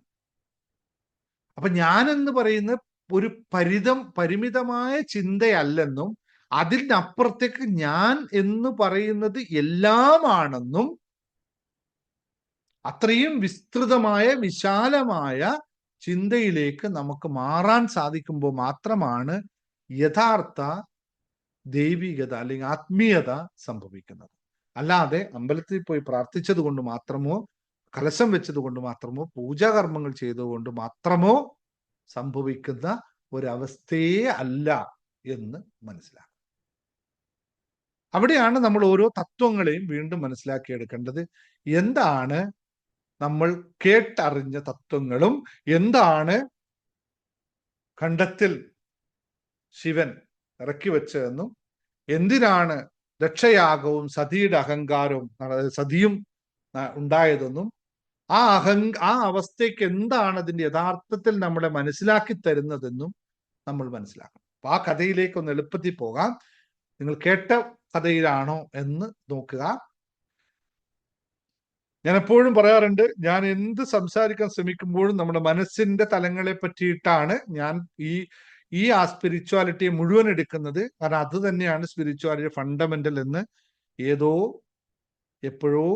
Speaker 2: അപ്പൊ ഞാൻ എന്ന് പറയുന്ന ഒരു പരിമിതമായ ചിന്തയല്ലെന്നും അതിനപ്പുറത്തേക്ക് ഞാൻ എന്ന് പറയുന്നത് എല്ലാമാണെന്നും അത്രയും വിസ്തൃതമായ വിശാലമായ ചിന്തയിലേക്ക് നമുക്ക് മാറാൻ സാധിക്കുമ്പോൾ മാത്രമാണ് യഥാർത്ഥ ദൈവികത അല്ലെങ്കിൽ ആത്മീയത സംഭവിക്കുന്നത്. അല്ലാതെ അമ്പലത്തിൽ പോയി പ്രാർത്ഥിച്ചത് കൊണ്ട് മാത്രമോ കലശം വെച്ചത് കൊണ്ട് മാത്രമോ പൂജാകർമ്മങ്ങൾ ചെയ്തുകൊണ്ട് മാത്രമോ സംഭവിക്കുന്ന ഒരവസ്ഥയേ അല്ല എന്ന് മനസ്സിലാക്കും. അവിടെയാണ് നമ്മൾ ഓരോ തത്വങ്ങളെയും വീണ്ടും മനസ്സിലാക്കിയെടുക്കേണ്ടത്. എന്താണ് നമ്മൾ കേട്ടറിഞ്ഞ തത്വങ്ങളും എന്താണ് ഖണ്ഡത്തിൽ ശിവൻ ഇറക്കി വെച്ചതെന്നും എന്തിനാണ് ദക്ഷയാഗവും സതിയുടെ അഹങ്കാരവും സതിയും ഉണ്ടായതെന്നും ആ അവസ്ഥയ്ക്ക് എന്താണ് അതിന്റെ യഥാർത്ഥത്തിൽ നമ്മളെ മനസ്സിലാക്കി തരുന്നതെന്നും നമ്മൾ മനസ്സിലാക്കണം. അപ്പൊ ആ കഥയിലേക്ക് ഒന്ന് എളുപ്പത്തിൽ പോകാം. നിങ്ങൾ കേട്ട കഥയിലാണോ എന്ന് നോക്കുക. ഞാൻ എപ്പോഴും പറയാറുണ്ട്, ഞാൻ എന്ത് സംസാരിക്കാൻ ശ്രമിക്കുമ്പോഴും നമ്മുടെ മനസ്സിന്റെ തലങ്ങളെ പറ്റിയിട്ടാണ് ഞാൻ ഈ ആ സ്പിരിച്വാലിറ്റിയെ മുഴുവൻ എടുക്കുന്നത്. കാരണം അത് തന്നെയാണ് സ്പിരിച്വാലിറ്റി ഫണ്ടമെന്റൽ എന്ന് എപ്പോഴോ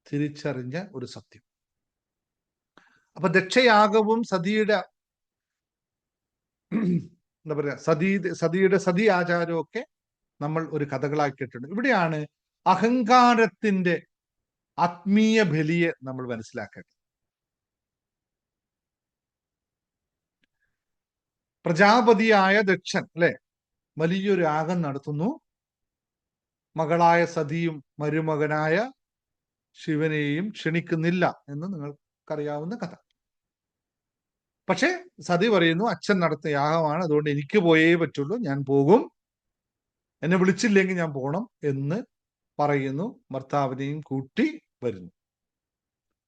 Speaker 2: തിരിച്ചറിഞ്ഞ ഒരു സത്യം. അപ്പൊ ദക്ഷയാഗവും സതിയുടെ എന്താ പറയാ സതിയുടെ സതി ആചാരവും ഒക്കെ നമ്മൾ ഒരു കഥകളാക്കിയിട്ടുണ്ട്. ഇവിടെയാണ് അഹങ്കാരത്തിന്റെ ആത്മീയ ബലിയെ നമ്മൾ മനസ്സിലാക്കേണ്ടത്. പ്രജാപതിയായ ദക്ഷൻ അല്ലെ വലിയൊരു യാഗം നടത്തുന്നു. മകളായ സതിയും മരുമകനായ ശിവനെയും ക്ഷണിക്കുന്നില്ല എന്ന് നിങ്ങൾക്കറിയാവുന്ന കഥ. പക്ഷെ സതി പറയുന്നു, അച്ഛൻ നടത്തിയ യാഗമാണ്, അതുകൊണ്ട് എനിക്ക് പോയേ പറ്റുള്ളൂ, ഞാൻ പോകും, എന്നെ വിളിച്ചില്ലെങ്കിൽ ഞാൻ പോകണം എന്ന് പറയുന്നു. ഭർത്താവിനെയും കൂട്ടി വരുന്നു.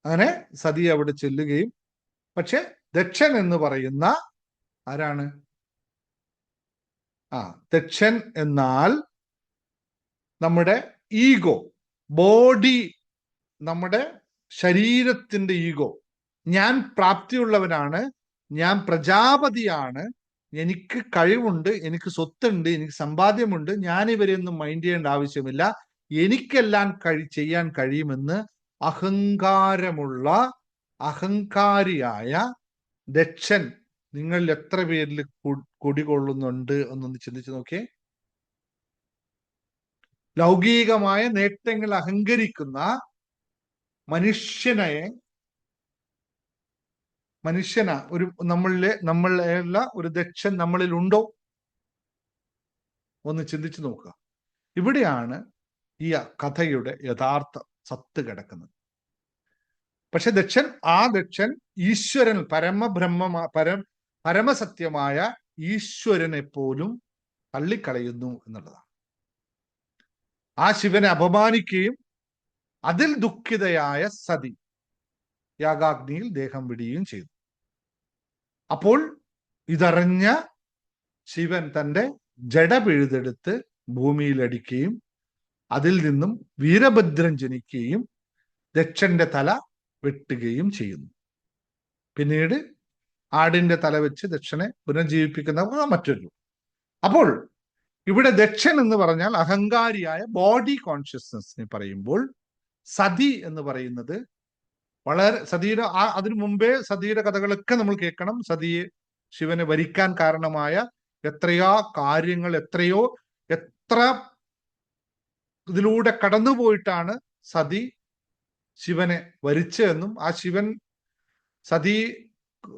Speaker 2: അങ്ങനെ സതി അവിടെ ചെല്ലുകയും, പക്ഷെ ദക്ഷൻ എന്ന് പറയുന്ന ആരാണ്? ദക്ഷൻ എന്നാൽ നമ്മുടെ ഈഗോ, ബോഡി, നമ്മുടെ ശരീരത്തിന്റെ ഈഗോ. ഞാൻ പ്രാപ്തിയുള്ളവനാണ്, ഞാൻ പ്രജാപതിയാണ്, എനിക്ക് കഴിവുണ്ട്, എനിക്ക് സ്വത്തുണ്ട്, എനിക്ക് സമ്പാദ്യമുണ്ട്, ഞാൻ ഇവരെയൊന്നും മൈൻഡ് ചെയ്യേണ്ട ആവശ്യമില്ല, എനിക്കെല്ലാം ചെയ്യാൻ കഴിയുമെന്ന് അഹങ്കാരമുള്ള അഹങ്കാരിയായ ദക്ഷൻ നിങ്ങളിൽ എത്ര പേരിൽ കുടികൊള്ളുന്നുണ്ട് എന്നൊന്ന് ചിന്തിച്ചു നോക്കിയേ. ലൗകികമായ നേട്ടങ്ങൾ അഹങ്കരിക്കുന്ന ഒരു നമ്മളിലുള്ള ഒരു ദക്ഷൻ നമ്മളിൽ ഉണ്ടോ? ഒന്ന് ചിന്തിച്ചു നോക്കുക. ഇവിടെയാണ് ഈ കഥയുടെ യഥാർത്ഥ സത്ത് കിടക്കുന്നത്. പക്ഷെ ആ ദക്ഷൻ ഈശ്വരൻ, പരമസത്യമായ ഈശ്വരനെ പോലും തള്ളിക്കളയുന്നു എന്നുള്ളതാണ്. ആ ശിവനെ അപമാനിക്കുകയും അതിൽ ദുഃഖിതയായ സതി യാഗാഗ്നിയിൽ ദേഹം വിടുകയും ചെയ്തു. അപ്പോൾ ഇതറിഞ്ഞ ശിവൻ തന്റെ ജഡ പിഴുതെടുത്ത് ഭൂമിയിലടിക്കുകയും അതിൽ നിന്നും വീരഭദ്രൻ ജനിക്കുകയും ദക്ഷന്റെ തല വെട്ടുകയും ചെയ്യുന്നു. പിന്നീട് ആടിന്റെ തല വെച്ച് ദക്ഷനെ പുനർജീവിപ്പിക്കുന്ന മറ്റൊരു. അപ്പോൾ ഇവിടെ ദക്ഷൻ എന്ന് പറഞ്ഞാൽ അഹങ്കാരിയായ ബോഡി കോൺഷ്യസ്നെസ്സിനെ പറയുമ്പോൾ, സതി എന്ന് പറയുന്നത് വളരെ സതിയുടെ അതിനു മുമ്പേ സതിയുടെ കഥകളൊക്കെ നമ്മൾ കേൾക്കണം. സതിയെ ശിവനെ വരിക്കാൻ കാരണമായ എത്രയോ കാര്യങ്ങൾ, എത്ര ഇതിലൂടെ കടന്നുപോയിട്ടാണ് സതി ശിവനെ വരിച്ചതെന്നും ആ ശിവൻ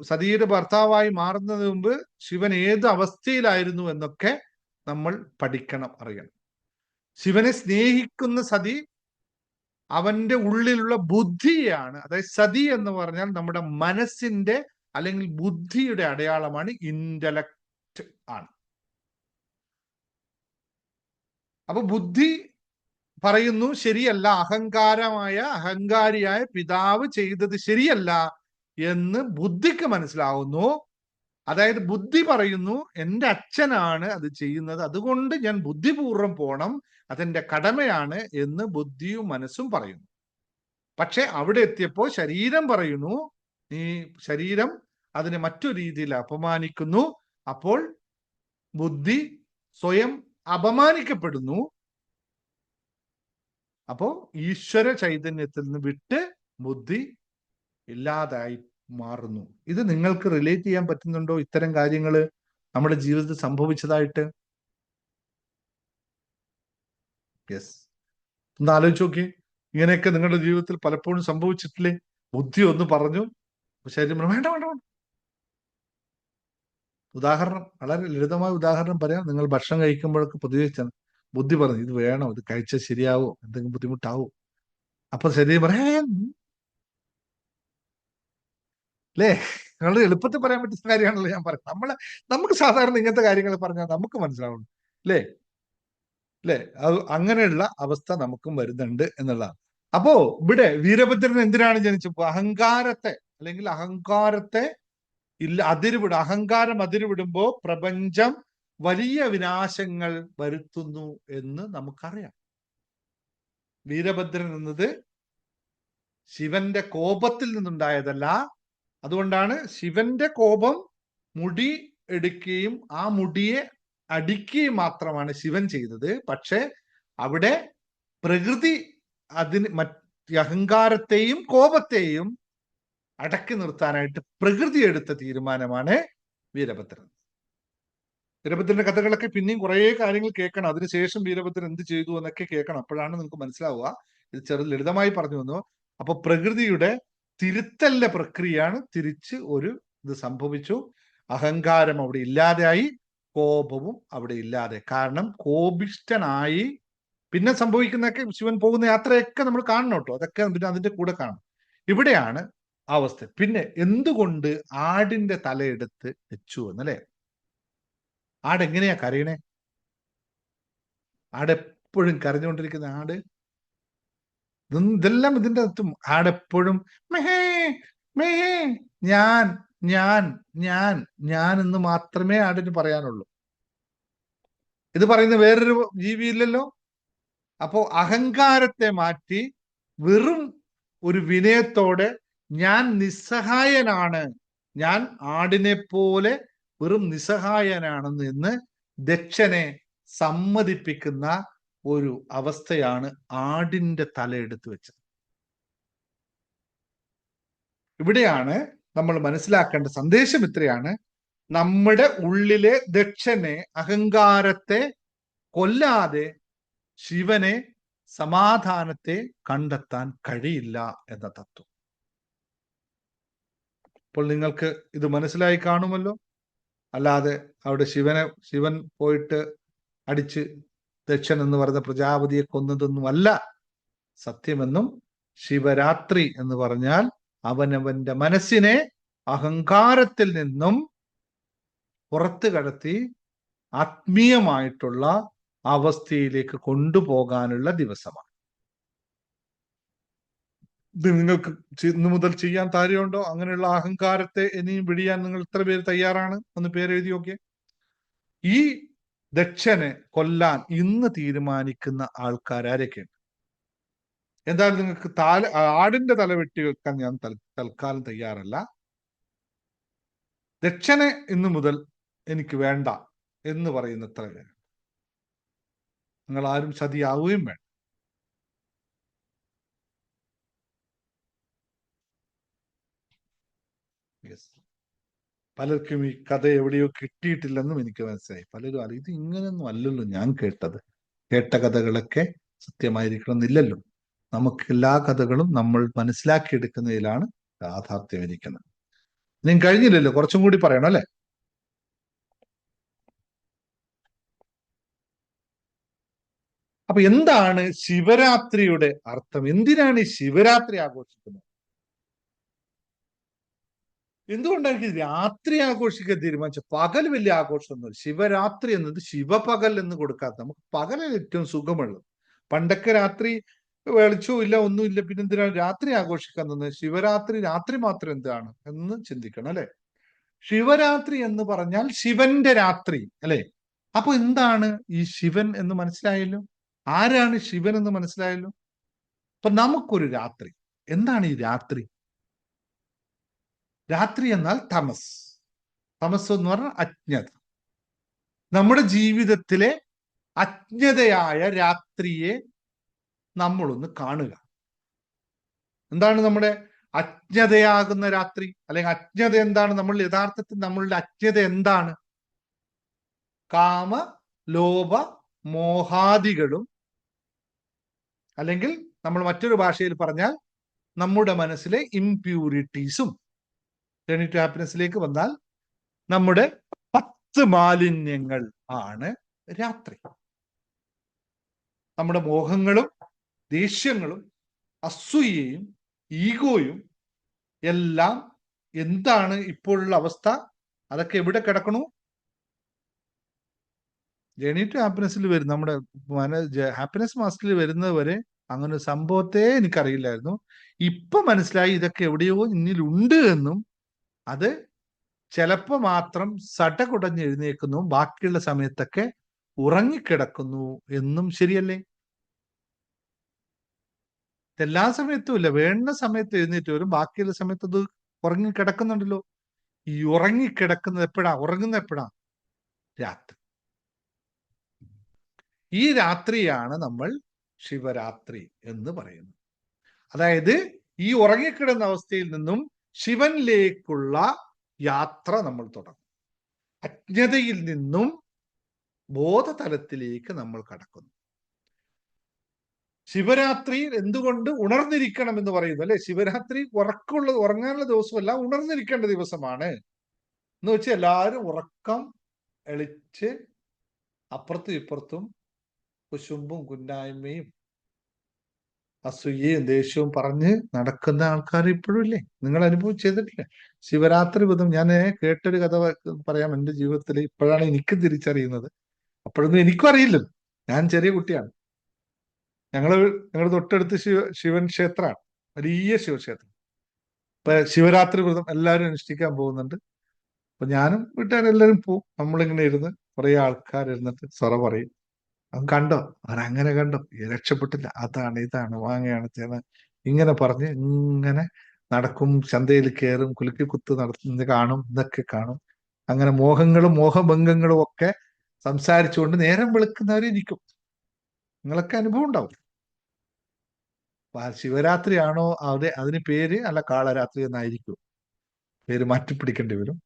Speaker 2: സതിയുടെ ഭർത്താവായി മാറുന്നതിന് മുമ്പ് ശിവൻ ഏത് അവസ്ഥയിലായിരുന്നു എന്നൊക്കെ നമ്മൾ പഠിക്കണം, അറിയണം. ശിവനെ സ്നേഹിക്കുന്ന സതി അവന്റെ ഉള്ളിലുള്ള ബുദ്ധിയാണ്, അതായത് സതി എന്ന് പറഞ്ഞാൽ നമ്മുടെ മനസ്സിന്റെ അല്ലെങ്കിൽ ബുദ്ധിയുടെ അടയാളമാണ്, ഇന്റലക്ട് ആണ്. അപ്പൊ ബുദ്ധി പറയുന്നു ശരിയല്ല, അഹങ്കാരിയായ പിതാവ് ചെയ്തത് ശരിയല്ല എന്ന് ബുദ്ധിക്ക് മനസ്സിലാവുന്നു. അതായത് ബുദ്ധി പറയുന്നു എൻ്റെ അച്ഛനാണ് അത് ചെയ്യുന്നത്, അതുകൊണ്ട് ഞാൻ ബുദ്ധിപൂർവ്വം പോണം, അതെന്റെ കടമയാണ് എന്ന് ബുദ്ധിയും മനസ്സും പറയുന്നു. പക്ഷെ അവിടെ എത്തിയപ്പോൾ ശരീരം പറയുന്നു, ഈ ശരീരം അതിനെ മറ്റു രീതിയിൽ അപമാനിക്കുന്നു. അപ്പോൾ ബുദ്ധി സ്വയം അപമാനിക്കപ്പെടുന്നു. അപ്പോ ഈശ്വര ചൈതന്യത്തിൽ നിന്ന് വിട്ട് ബുദ്ധി ഇല്ലാതായി മാറുന്നു. ഇത് നിങ്ങൾക്ക് റിലേറ്റ് ചെയ്യാൻ പറ്റുന്നുണ്ടോ? ഇത്തരം കാര്യങ്ങൾ നമ്മുടെ ജീവിതത്തിൽ സംഭവിച്ചതായിട്ട്? യെസ്, ഒന്ന് ആലോചിച്ച് നോക്കി. ഇങ്ങനെയൊക്കെ നിങ്ങളുടെ ജീവിതത്തിൽ പലപ്പോഴും സംഭവിച്ചിട്ടില്ലേ? ബുദ്ധി ഒന്ന് പറഞ്ഞു, ശരീരം വേണ്ട വേണ്ട വേണ്ട. ഉദാഹരണം, വളരെ ലളിതമായ ഉദാഹരണം പറയാം. നിങ്ങൾ ഭക്ഷണം കഴിക്കുമ്പോഴൊക്കെ പൊതുവെ ബുദ്ധി പറഞ്ഞു ഇത് വേണോ, ഇത് കഴിച്ചാൽ ശരിയാവോ, എന്തെങ്കിലും ബുദ്ധിമുട്ടാവോ? അപ്പൊ ശരീരം പറയാം അല്ലേ? വളരെ എളുപ്പത്തിൽ പറയാൻ പറ്റുന്ന കാര്യമാണല്ലോ ഞാൻ പറയുന്നത്. നമുക്ക് സാധാരണ ഇങ്ങനത്തെ കാര്യങ്ങൾ പറഞ്ഞാൽ നമുക്ക് മനസ്സിലാവുള്ളൂ അല്ലേ? അത് അങ്ങനെയുള്ള അവസ്ഥ നമുക്കും വരുന്നുണ്ട് എന്നുള്ളതാണ്. അപ്പോ ഇവിടെ വീരഭദ്രൻ എന്തിനാണ് ജനിച്ചപ്പോ? അഹങ്കാരത്തെ അഹങ്കാരം അതിരുവിടുമ്പോ പ്രപഞ്ചം വലിയ വിനാശങ്ങൾ വരുത്തുന്നു എന്ന് നമുക്കറിയാം. വീരഭദ്രൻ എന്നത് ശിവന്റെ കോപത്തിൽ നിന്നുണ്ടായതല്ല. അതുകൊണ്ടാണ് ശിവന്റെ കോപം മുടി എടുക്കുകയും ആ മുടിയെ അടിക്കുകയും മാത്രമാണ് ശിവൻ ചെയ്തത്. പക്ഷെ അവിടെ പ്രകൃതി അഹങ്കാരത്തെയും കോപത്തെയും അടക്കി നിർത്താനായിട്ട് പ്രകൃതി എടുത്ത തീരുമാനമാണ് വീരഭദ്രൻ. വീരഭദ്രന്റെ കഥകളൊക്കെ പിന്നെയും കുറെ കാര്യങ്ങൾ കേൾക്കണം. അതിനുശേഷം വീരഭദ്രൻ എന്ത് ചെയ്തു എന്നൊക്കെ കേൾക്കണം. അപ്പോഴാണ് നിങ്ങൾക്ക് മനസ്സിലാവുക. ഇത് ലളിതമായി പറഞ്ഞു വന്നു. അപ്പൊ പ്രകൃതിയുടെ തിരുത്തലിന്റെ പ്രക്രിയയാണ്. തിരിച്ച് ഒരു ഇത് സംഭവിച്ചു. അഹങ്കാരം അവിടെ ഇല്ലാതെയായി, കോപവും അവിടെ ഇല്ലാതെ. കാരണം കോപിഷ്ഠനായി പിന്നെ സംഭവിക്കുന്നതൊക്കെ ശിവൻ പോകുന്ന യാത്രയൊക്കെ നമ്മൾ കാണണം കേട്ടോ. അതൊക്കെ പിന്നെ അതിന്റെ കൂടെ കാണും. ഇവിടെയാണ് അവസ്ഥ. പിന്നെ എന്തുകൊണ്ട് ആടിന്റെ തലയെടുത്ത് വെച്ചു എന്നല്ലേ? ആടെങ്ങനെയാ കരയണേ? ആടെപ്പോഴും കരഞ്ഞുകൊണ്ടിരിക്കുന്ന ആട്, ഇതെല്ലാം ഇതിന്റെ അകത്തും. ആടെപ്പോഴും മെഹേ മെഹേ ഞാൻ ഞാൻ ഞാൻ ഞാൻ എന്ന് മാത്രമേ ആടിന് പറയാനുള്ളൂ. ഇത് പറയുന്ന വേറൊരു ജീവിയില്ലല്ലോ. അപ്പോ അഹങ്കാരത്തെ മാറ്റി വെറും ഒരു വിനയത്തോടെ ഞാൻ നിസ്സഹായനാണ്, ഞാൻ ആടിനെ പോലെ വെറും നിസ്സഹായനാണെന്ന് എന്ന് ദക്ഷനെ സമ്മതിപ്പിക്കുന്ന ഒരു അവസ്ഥയാണ് ആടിന്റെ തല എടുത്തു വെച്ചത്. ഇവിടെയാണ് നമ്മൾ മനസ്സിലാക്കേണ്ട സന്ദേശം ഇത്രയാണ്. നമ്മുടെ ഉള്ളിലെ ദക്ഷനെ, അഹങ്കാരത്തെ കൊല്ലാതെ ശിവനെ, സമാധാനത്തെ കണ്ടെത്താൻ കഴിയില്ല എന്ന തത്വം. അപ്പോൾ നിങ്ങൾക്ക് ഇത് മനസ്സിലായി കാണുമല്ലോ. അല്ലാതെ അവിടെ ശിവൻ പോയിട്ട് അടിച്ച് ദക്ഷൻ എന്ന് പറയുന്ന പ്രജാപതിയെ കൊന്നതൊന്നുമല്ല സത്യമെന്നും, ശിവരാത്രി എന്ന് പറഞ്ഞാൽ അവനവന്റെ മനസ്സിനെ അഹങ്കാരത്തിൽ നിന്നും പുറത്തു കടത്തി ആത്മീയമായിട്ടുള്ള അവസ്ഥയിലേക്ക് കൊണ്ടുപോകാനുള്ള ദിവസമാണ്. ഇത് നിങ്ങൾക്ക് ഇന്നു മുതൽ ചെയ്യാൻ താല്പര്യമുണ്ടോ? അങ്ങനെയുള്ള അഹങ്കാരത്തെ ഇനിയും വെടിയാൻ നിങ്ങൾ എത്ര പേര് തയ്യാറാണ്? ഒന്ന് പേരെഴുതി നോക്കിയേ. ഈ ദക്ഷനെ കൊല്ലാൻ ഇന്ന് തീരുമാനിക്കുന്ന ആൾക്കാരൊക്കെയുണ്ട്. എന്തായാലും നിങ്ങൾക്ക് ആടിന്റെ തല വെട്ടി വെക്കാൻ ഞാൻ തൽക്കാലം തയ്യാറല്ല. ദക്ഷനെ ഇന്നു മുതൽ എനിക്ക് വേണ്ട എന്ന് പറയുന്ന എത്ര പേര്? നിങ്ങൾ ആരും ചതിയാവുകയും വേണ്ട. പലർക്കും ഈ കഥ എവിടെയോ കിട്ടിയിട്ടില്ലെന്നും എനിക്ക് മനസ്സിലായി. പലരും ഇത് ഇങ്ങനെയൊന്നും അല്ലല്ലോ ഞാൻ കേട്ടത്. കേട്ട കഥകളൊക്കെ സത്യമായിരിക്കണം എന്നില്ലല്ലോ. നമുക്ക് എല്ലാ കഥകളും നമ്മൾ മനസ്സിലാക്കിയെടുക്കുന്നതിലാണ് യാഥാർത്ഥ്യം ഇരിക്കുന്നത്. നിങ്ങൾ കഴിഞ്ഞില്ലല്ലോ, കുറച്ചും കൂടി പറയണം അല്ലെ? അപ്പൊ എന്താണ് ശിവരാത്രിയുടെ അർത്ഥം? എന്തിനാണ് ഈ ശിവരാത്രി ആഘോഷിക്കുന്നത്? എന്തുകൊണ്ടാണ് എനിക്ക് രാത്രി ആഘോഷിക്കാൻ തീരുമാനിച്ചത്? പകൽ വലിയ ആഘോഷമൊന്നുമില്ല. ശിവരാത്രി എന്നത് ശിവപകൽ എന്ന് കൊടുക്കാത്ത, നമുക്ക് പകലാണ് ഏറ്റവും സുഖമുള്ളത്. പണ്ടൊക്കെ രാത്രി വെളിച്ചവും ഇല്ല, ഒന്നുമില്ല, പിന്നെ എന്തിനാണ് രാത്രി ആഘോഷിക്കാൻ തന്നത്? ശിവരാത്രി രാത്രി മാത്രം എന്താണ് എന്ന് ചിന്തിക്കണം അല്ലെ? ശിവരാത്രി എന്ന് പറഞ്ഞാൽ ശിവന്റെ രാത്രി അല്ലെ? അപ്പൊ എന്താണ് ഈ ശിവൻ എന്ന് മനസ്സിലായല്ലോ. ആരാണ് ശിവൻ എന്ന് മനസ്സിലായല്ലോ. അപ്പൊ നമുക്കൊരു രാത്രി. എന്താണ് ഈ രാത്രി? രാത്രി എന്നാൽ തമസ്. തമസ് എന്ന് പറഞ്ഞാൽ അജ്ഞത. നമ്മുടെ ജീവിതത്തിലെ അജ്ഞതയായ രാത്രിയെ നമ്മളൊന്ന് കാണുക. എന്താണ് നമ്മുടെ അജ്ഞതയാകുന്ന രാത്രി? അല്ലെങ്കിൽ അജ്ഞത എന്താണ്? നമ്മൾ യഥാർത്ഥത്തിൽ നമ്മളുടെ അജ്ഞത എന്താണ്? കാമ ലോഭ മോഹാദികളും, അല്ലെങ്കിൽ നമ്മൾ മറ്റൊരു ഭാഷയിൽ പറഞ്ഞാൽ നമ്മുടെ മനസ്സിലെ ഇംപ്യൂരിറ്റീസും. ജേർണി ടു ഹാപ്പിനെസ്സിലേക്ക് വന്നാൽ നമ്മുടെ 10 മാലിന്യങ്ങൾ ആണ് രാത്രി. നമ്മുടെ മോഹങ്ങളും ദേഷ്യങ്ങളും അസൂയയും ഈഗോയും എല്ലാം എന്താണ് ഇപ്പോഴുള്ള അവസ്ഥ? അതൊക്കെ എവിടെ കിടക്കണു? ജേർണി ടു ഹാപ്പിനെസ്സിൽ വരും, നമ്മുടെ ഹാപ്പിനെസ് മാസ്റ്ററിൽ വരുന്നത് വരെ അങ്ങനെ ഒരു സംഭവത്തെ എനിക്കറിയില്ലായിരുന്നു. ഇപ്പൊ മനസ്സിലായി ഇതൊക്കെ എവിടെയോ ഇന്നിലുണ്ട് എന്നും, അത് ചിലപ്പോ മാത്രം സടകുടഞ്ഞ് എഴുന്നേക്കുന്നു, ബാക്കിയുള്ള സമയത്തൊക്കെ ഉറങ്ങിക്കിടക്കുന്നു എന്നും. ശരിയല്ലേ? എല്ലാ സമയത്തും ഇല്ല, വേണ്ട സമയത്ത് എഴുന്നേറ്റ് വരും, ബാക്കിയുള്ള സമയത്ത് അത് ഉറങ്ങിക്കിടക്കുന്നുണ്ടല്ലോ. ഈ ഉറങ്ങിക്കിടക്കുന്നത് എപ്പോഴാ? ഉറങ്ങുന്ന എപ്പോഴാ? രാത്രി. ഈ രാത്രിയാണ് നമ്മൾ ശിവരാത്രി എന്ന് പറയുന്നത്. അതായത് ഈ ഉറങ്ങിക്കിടന്ന അവസ്ഥയിൽ നിന്നും ശിവനിലേക്കുള്ള യാത്ര നമ്മൾ തുടങ്ങും. അജ്ഞതയിൽ നിന്നും ബോധതലത്തിലേക്ക് നമ്മൾ കടക്കുന്നു. ശിവരാത്രിയിൽ എന്തുകൊണ്ട് ഉണർന്നിരിക്കണം എന്ന് പറയുന്നു അല്ലെ? ശിവരാത്രി ഉറങ്ങാനുള്ള ദിവസമല്ല, ഉണർന്നിരിക്കേണ്ട ദിവസമാണ് എന്ന് വെച്ചാൽ എല്ലാവരും ഉറക്കം എളിച്ച് അപ്പുറത്തും ഇപ്പുറത്തും കുശുമ്പും കുന്നായ്മയും അസൂയയും ദേഷ്യവും പറഞ്ഞ് നടക്കുന്ന ആൾക്കാർ ഇപ്പോഴും ഇല്ലേ? നിങ്ങൾ അനുഭവം ചെയ്തിട്ടില്ലേ? ശിവരാത്രി വ്രതം ഞാൻ കേട്ടൊരു കഥ പറയാം. എൻ്റെ ജീവിതത്തിൽ ഇപ്പോഴാണ് എനിക്ക് തിരിച്ചറിയുന്നത്. അപ്പോഴൊന്നും എനിക്കും അറിയില്ലല്ലോ, ഞാൻ ചെറിയ കുട്ടിയാണ്. ഞങ്ങളുടെ തൊട്ടടുത്ത് ശിവൻ ക്ഷേത്രമാണ്, വലിയ ശിവക്ഷേത്രം. ഇപ്പൊ ശിവരാത്രി വ്രതം എല്ലാവരും അനുഷ്ഠിക്കാൻ പോകുന്നുണ്ട്. അപ്പൊ ഞാനും വീട്ടുകാരെല്ലാവരും പോവും. നമ്മളിങ്ങനെ ഇരുന്ന് കുറെ ആൾക്കാർ ഇരുന്നിട്ട് സൊറ പറയും. അവൻ കണ്ടോ, അവരങ്ങനെ കണ്ടോ, രക്ഷപ്പെട്ടില്ല, അതാണ് ഇതാണ് വാങ്ങയാണ് ചേന, ഇങ്ങനെ പറഞ്ഞ് ഇങ്ങനെ നടക്കും. ചന്തയിൽ കയറും, കുലുക്കി കുത്ത് നടത്തുന്നത് കാണും, ഇതൊക്കെ കാണും. അങ്ങനെ മോഹങ്ങളും മോഹഭംഗങ്ങളും ഒക്കെ സംസാരിച്ചുകൊണ്ട് നേരം വെളുക്കുന്നവരിരിക്കും. നിങ്ങളൊക്കെ അനുഭവം ഉണ്ടാവും. ശിവരാത്രിയാണോ അതിന് പേര്? അല്ല, കാളരാത്രി എന്നായിരിക്കും പേര്, മാറ്റിപ്പിടിക്കേണ്ടി വരും.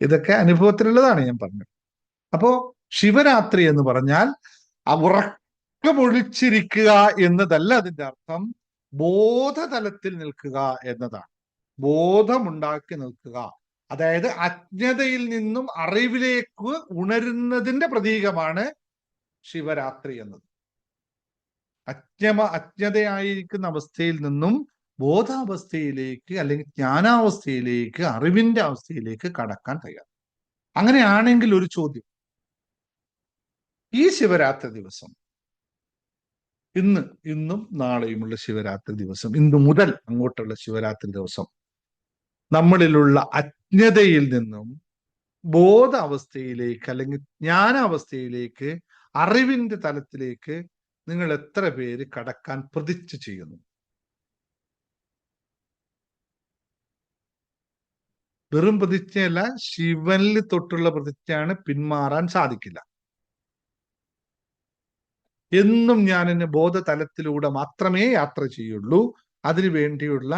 Speaker 2: ഇതൊക്കെ അനുഭവത്തിലുള്ളതാണ് ഞാൻ പറഞ്ഞത്. അപ്പോ ശിവരാത്രി എന്ന് പറഞ്ഞാൽ ഉറക്കമൊഴിച്ചിരിക്കുക എന്നതല്ല അതിന്റെ അർത്ഥം. ബോധതലത്തിൽ നിൽക്കുക എന്നതാണ്. ബോധമുണ്ടാക്കി നിൽക്കുക. അതായത് അജ്ഞതയിൽ നിന്നും അറിവിലേക്ക് ഉണരുന്നതിന്റെ പ്രതീകമാണ് ശിവരാത്രി എന്നത്. അജ്ഞതയായിരിക്കുന്ന അവസ്ഥയിൽ നിന്നും ബോധാവസ്ഥയിലേക്ക്, അല്ലെങ്കിൽ ജ്ഞാനാവസ്ഥയിലേക്ക്, അറിവിന്റെ അവസ്ഥയിലേക്ക് കടക്കാൻ തയ്യാർ. അങ്ങനെയാണെങ്കിൽ ഒരു ചോദ്യം, ഈ ശിവരാത്രി ദിവസം, ഇന്നും നാളെയുമുള്ള ശിവരാത്രി ദിവസം, ഇന്നു മുതൽ അങ്ങോട്ടുള്ള ശിവരാത്രി ദിവസം, നമ്മളിലുള്ള അജ്ഞതയിൽ നിന്നും ബോധ അവസ്ഥയിലേക്ക്, അല്ലെങ്കിൽ ജ്ഞാനാവസ്ഥയിലേക്ക്, അറിവിന്റെ തലത്തിലേക്ക് നിങ്ങൾ എത്ര പേര് കടക്കാൻ പ്രതിജ്ഞ ചെയ്യുന്നു? വെറും പ്രതിജ്ഞയല്ല, ശിവനിൽ തൊട്ടുള്ള പ്രതിജ്ഞയാണ്, പിന്മാറാൻ സാധിക്കില്ല. എന്നും ഞാൻ എന്നെ ബോധതലത്തിലൂടെ മാത്രമേ യാത്ര ചെയ്യുള്ളൂ, അതിനു വേണ്ടിയുള്ള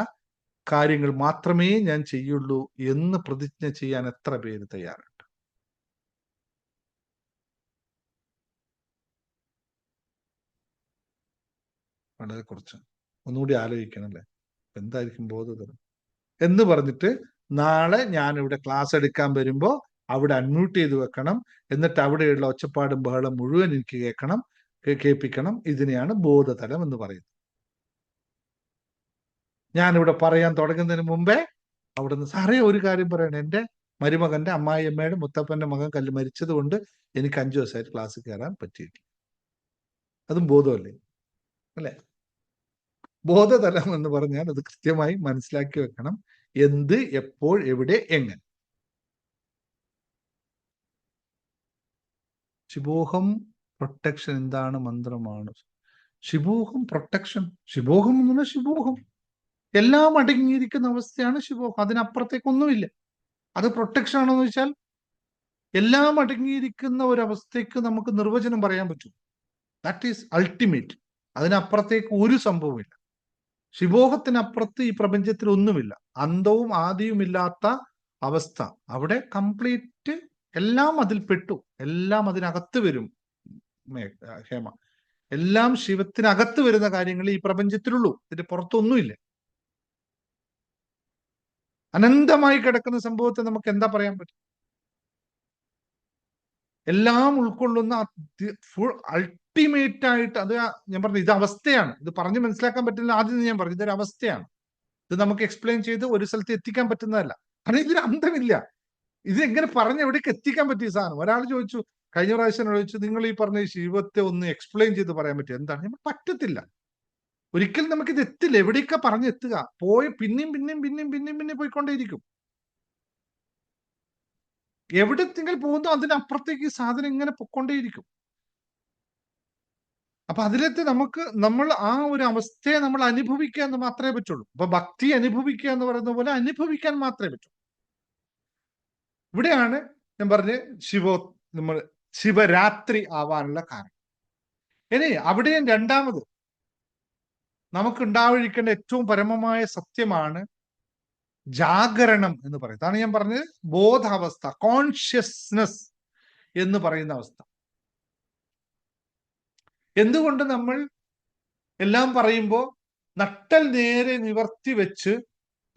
Speaker 2: കാര്യങ്ങൾ മാത്രമേ ഞാൻ ചെയ്യുള്ളൂ എന്ന് പ്രതിജ്ഞ ചെയ്യാൻ എത്ര പേര് തയ്യാറുണ്ട്? വളരെ കുറച്ച്. ഒന്നുകൂടി ആലോചിക്കണം അല്ലേ, എന്തായിരിക്കും ബോധതലം എന്ന് പറഞ്ഞിട്ട് നാളെ ഞാൻ ഇവിടെ ക്ലാസ് എടുക്കാൻ വരുമ്പോ അവിടെ അൺമ്യൂട്ട് ചെയ്ത് വെക്കണം. എന്നിട്ട് അവിടെയുള്ള ഒച്ചപ്പാടും ബഹളം മുഴുവൻ എനിക്ക് കേൾപ്പിക്കണം. ഇതിനെയാണ് ബോധതലം എന്ന് പറയുന്നത്. ഞാനിവിടെ പറയാൻ തുടങ്ങുന്നതിന് മുമ്പേ അവിടുന്ന് സാറേ ഒരു കാര്യം പറയണം, എൻ്റെ മരുമകന്റെ അമ്മായിയമ്മയുടെ മുത്തപ്പന്റെ മകൻ മരിച്ചത് കൊണ്ട് എനിക്ക് 5 ദിവസമായിട്ട് ക്ലാസ്സിൽ കയറാൻ പറ്റിയിട്ടില്ല. അതും ബോധമല്ലേ അല്ലെ? ബോധതലം എന്ന് പറഞ്ഞാൽ അത് കൃത്യമായി മനസ്സിലാക്കി വെക്കണം. എന്ത്, എപ്പോൾ, എവിടെ, എങ്ങനെ. ശിവോഹം പ്രൊട്ടക്ഷൻ എന്താണ്? മന്ത്രമാണ്. ശിവോഹം പ്രൊട്ടക്ഷൻ. ശിവോഹം എന്ന് പറഞ്ഞാൽ ശിവോഹം എല്ലാം അടങ്ങിയിരിക്കുന്ന അവസ്ഥയാണ് ശിവോഹം. അതിനപ്പുറത്തേക്കൊന്നുമില്ല. അത് പ്രൊട്ടക്ഷൻ ആണോ എന്ന് വെച്ചാൽ എല്ലാം അടങ്ങിയിരിക്കുന്ന ഒരവസ്ഥയ്ക്ക് നമുക്ക് നിർവചനം പറയാൻ പറ്റും. That is ultimate. അതിനപ്പുറത്തേക്ക് ഒരു സംഭവമില്ല. ശിവോഹത്തിനപ്പുറത്ത് ഈ പ്രപഞ്ചത്തിൽ ഒന്നുമില്ല. അന്തവും ആദിയുമില്ലാത്ത അവസ്ഥ. അവിടെ കംപ്ലീറ്റ് എല്ലാം അതിൽ പെട്ടു. എല്ലാം അതിനകത്ത് വരും ഹേമ. എല്ലാം ശിവത്തിനകത്ത് വരുന്ന കാര്യങ്ങൾ ഈ പ്രപഞ്ചത്തിലുള്ളൂ. ഇതിന്റെ പുറത്തൊന്നുമില്ല. അനന്തമായി കിടക്കുന്ന സംഭവത്തെ നമുക്ക് എന്താ പറയാൻ പറ്റും? എല്ലാം ഉൾക്കൊള്ളുന്ന ഫുൾ അൾട്ടിമേറ്റ് ആയിട്ട്. അത് ഞാൻ പറഞ്ഞു, ഇത് അവസ്ഥയാണ്. ഇത് പറഞ്ഞ് മനസ്സിലാക്കാൻ പറ്റില്ല. ആദ്യം ഞാൻ പറഞ്ഞു, ഇതൊരു അവസ്ഥയാണ്. ഇത് നമുക്ക് എക്സ്പ്ലെയിൻ ചെയ്ത് ഒരു സ്ഥലത്ത് എത്തിക്കാൻ പറ്റുന്നതല്ല. കാരണം ഇതിന് അന്തമില്ല. ഇത് എങ്ങനെ പറഞ്ഞ് എവിടേക്ക് എത്തിക്കാൻ പറ്റിയ സാധനം? ഒരാൾ ചോദിച്ചു, കഴിഞ്ഞ പ്രാവശ്യം ചോദിച്ചു, നിങ്ങൾ ഈ പറഞ്ഞ ശിവത്തെ ഒന്ന് എക്സ്പ്ലെയിൻ ചെയ്ത് പറയാൻ പറ്റും. എന്താണ്? പറ്റത്തില്ല. ഒരിക്കലും നമുക്കിത് എത്തില്ല. എവിടേക്കാ പറഞ്ഞെത്തുക? പോയി പിന്നെയും പോയിക്കൊണ്ടേയിരിക്കും. എവിടെത്തെങ്കിലും പോകുന്നോ അതിനപ്പുറത്തേക്ക് ഈ സാധനം ഇങ്ങനെ പൊക്കൊണ്ടേയിരിക്കും. അപ്പൊ അതിലെത്തി നമ്മൾ ആ ഒരു അവസ്ഥയെ നമ്മൾ അനുഭവിക്കുക എന്ന് മാത്രമേ പറ്റുള്ളൂ. അപ്പൊ ഭക്തി അനുഭവിക്കുക എന്ന് പറയുന്ന പോലെ അനുഭവിക്കാൻ മാത്രമേ പറ്റൂ. ഇവിടെയാണ് ഞാൻ പറഞ്ഞ് നമ്മൾ ശിവരാത്രി ആവാനുള്ള കാരണം. ഇനി അവിടെയും രണ്ടാമത് നമുക്ക് ഉണ്ടായിരിക്കേണ്ട ഏറ്റവും പരമമായ സത്യമാണ് ജാഗരണം എന്ന് പറയുന്നത്. അതാണ് ഞാൻ പറഞ്ഞത്, ബോധാവസ്ഥ, കോൺഷ്യസ്നസ് എന്ന് പറയുന്ന അവസ്ഥ. എന്തുകൊണ്ട് നമ്മൾ എല്ലാം പറയുമ്പോൾ നട്ടൽ നേരെ നിവർത്തി വെച്ച്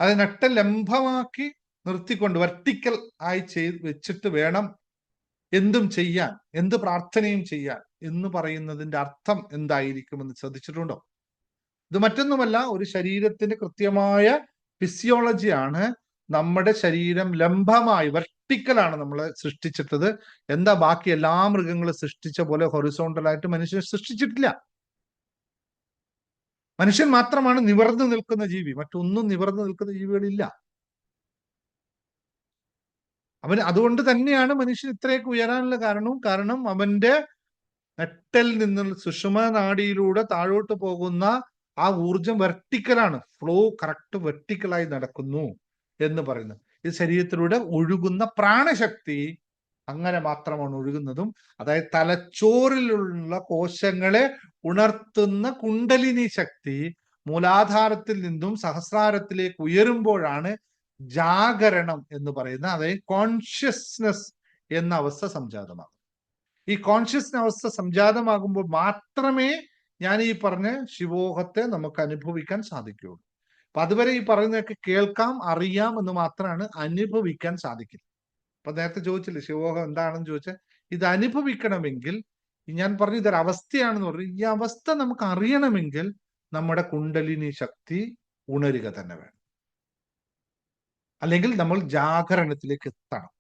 Speaker 2: അത് നട്ടൽ ലംബമാക്കി നിർത്തിക്കൊണ്ട് വെർട്ടിക്കൽ ആയി വെച്ചിട്ട് വേണം എന്തും ചെയ്യാൻ, എന്ത് പ്രാർത്ഥനയും ചെയ്യാൻ എന്ന് പറയുന്നതിന്റെ അർത്ഥം എന്തായിരിക്കുമെന്ന് ശ്രദ്ധിച്ചിട്ടുണ്ടോ? ഇത് മറ്റൊന്നുമല്ല, ഒരു ശരീരത്തിന്റെ കൃത്യമായ ഫിസിയോളജിയാണ്. നമ്മുടെ ശരീരം ലംബമായി വെർട്ടിക്കലാണ് നമ്മളെ സൃഷ്ടിച്ചിട്ടത്. എന്താ ബാക്കി എല്ലാ മൃഗങ്ങളും സൃഷ്ടിച്ച പോലെ ഹൊറിസോണ്ടലായിട്ട് മനുഷ്യൻ സൃഷ്ടിച്ചിട്ടില്ല. മനുഷ്യൻ മാത്രമാണ് നിവർന്നു നിൽക്കുന്ന ജീവി. മറ്റൊന്നും നിവർന്നു നിൽക്കുന്ന ജീവികളില്ല. അതുകൊണ്ട് തന്നെയാണ് മനുഷ്യൻ ഇത്രയൊക്കെ ഉയരാനുള്ള കാരണം അവന്റെ നട്ടൽ നിന്നുള്ള സുഷുമ്ന നാഡിയിലൂടെ താഴോട്ട് പോകുന്ന ആ ഊർജം വെർട്ടിക്കലാണ്. ഫ്ലോ കറക്റ്റ് വെർട്ടിക്കലായി നടക്കുന്നു എന്ന് പറയുന്നത്. ഈ ശരീരത്തിലൂടെ ഒഴുകുന്ന പ്രാണശക്തി അങ്ങനെ മാത്രമാണ് ഒഴുകുന്നതും. അതായത് തലച്ചോറിലുള്ള കോശങ്ങളെ ഉണർത്തുന്ന കുണ്ടലിനി ശക്തി മൂലാധാരത്തിൽ നിന്നും സഹസ്രാരത്തിലേക്ക് ഉയരുമ്പോഴാണ് ജാഗരണം എന്ന് പറയുന്ന, അതായത് കോൺഷ്യസ്നസ് എന്ന അവസ്ഥ സംജാതമാകും. ഈ കോൺഷ്യസ്നസ് അവസ്ഥ സംജാതമാകുമ്പോൾ മാത്രമേ ഞാൻ ഈ പറഞ്ഞ ശിവോഹത്തെ നമുക്ക് അനുഭവിക്കാൻ സാധിക്കുകയുള്ളൂ. അപ്പൊ അതുവരെ ഈ പറയുന്നതൊക്കെ കേൾക്കാം, അറിയാം എന്ന് മാത്രമാണ്, അനുഭവിക്കാൻ സാധിക്കില്ല. അപ്പൊ നേരത്തെ ചോദിച്ചില്ലേ ശിവോഹം എന്താണെന്ന് ചോദിച്ചാൽ, ഇത് അനുഭവിക്കണമെങ്കിൽ ഞാൻ പറഞ്ഞു ഇതൊരു അവസ്ഥയാണെന്ന് പറഞ്ഞു. ഈ അവസ്ഥ നമുക്ക് അറിയണമെങ്കിൽ നമ്മുടെ കുണ്ടലിനി ശക്തി ഉണരുക തന്നെ വേണം. അല്ലെങ്കിൽ നമ്മൾ ജാഗരണത്തിലേക്ക് എത്തണം.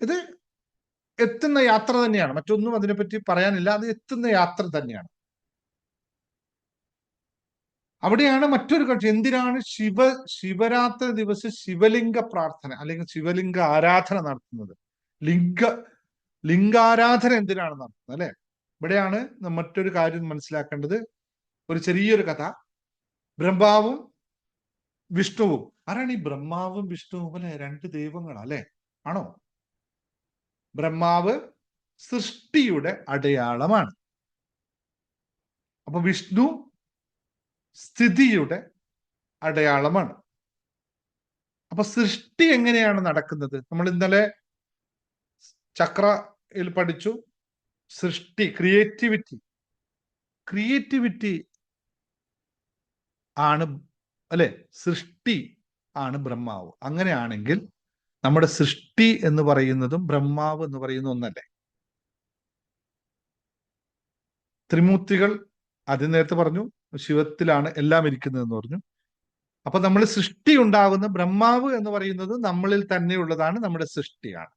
Speaker 2: ഇത് എത്തുന്ന യാത്ര തന്നെയാണ്, മറ്റൊന്നും അതിനെപ്പറ്റി പറയാനില്ല. അത് എത്തുന്ന യാത്ര തന്നെയാണ്. അവിടെയാണ് മറ്റൊരു കാര്യം. എന്തിനാണ് ശിവരാത്രി ദിവസം ശിവലിംഗ പ്രാർത്ഥന അല്ലെങ്കിൽ ശിവലിംഗ ആരാധന നടത്തുന്നത്? ലിംഗാരാധന എന്തിനാണ് നടത്തുന്നത് അല്ലെ? ഇവിടെയാണ് മറ്റൊരു കാര്യം മനസ്സിലാക്കേണ്ടത്. ഒരു ചെറിയൊരു കഥ. ബ്രഹ്മാവും വിഷ്ണുവും. ആരാണ് ഈ ബ്രഹ്മാവും വിഷ്ണുവും? അല്ലെ, 2 ദൈവങ്ങളാ അല്ലെ? ആണോ? ബ്രഹ്മാവ് സൃഷ്ടിയുടെ അടയാളമാണ്. അപ്പൊ വിഷ്ണു സ്ഥിതിയുടെ അടയാളമാണ്. അപ്പൊ സൃഷ്ടി എങ്ങനെയാണ് നടക്കുന്നത്? നമ്മൾ ഇന്നലെ ചക്രയിൽ പഠിച്ചു. സൃഷ്ടി, ക്രിയേറ്റിവിറ്റി ആണ് അല്ലെ, സൃഷ്ടി ആണ് ബ്രഹ്മാവ്. അങ്ങനെയാണെങ്കിൽ നമ്മുടെ സൃഷ്ടി എന്ന് പറയുന്നതും ബ്രഹ്മാവ് എന്ന് പറയുന്ന ഒന്നല്ലേ? ത്രിമൂർത്തികൾ അത് നേരത്തെ പറഞ്ഞു, ശിവത്തിലാണ് എല്ലാം ഇരിക്കുന്നത് എന്ന് പറഞ്ഞു. അപ്പൊ നമ്മൾ സൃഷ്ടി ഉണ്ടാകുന്ന ബ്രഹ്മാവ് എന്ന് പറയുന്നത് നമ്മളിൽ തന്നെയുള്ളതാണ്, നമ്മുടെ സൃഷ്ടിയാണ്.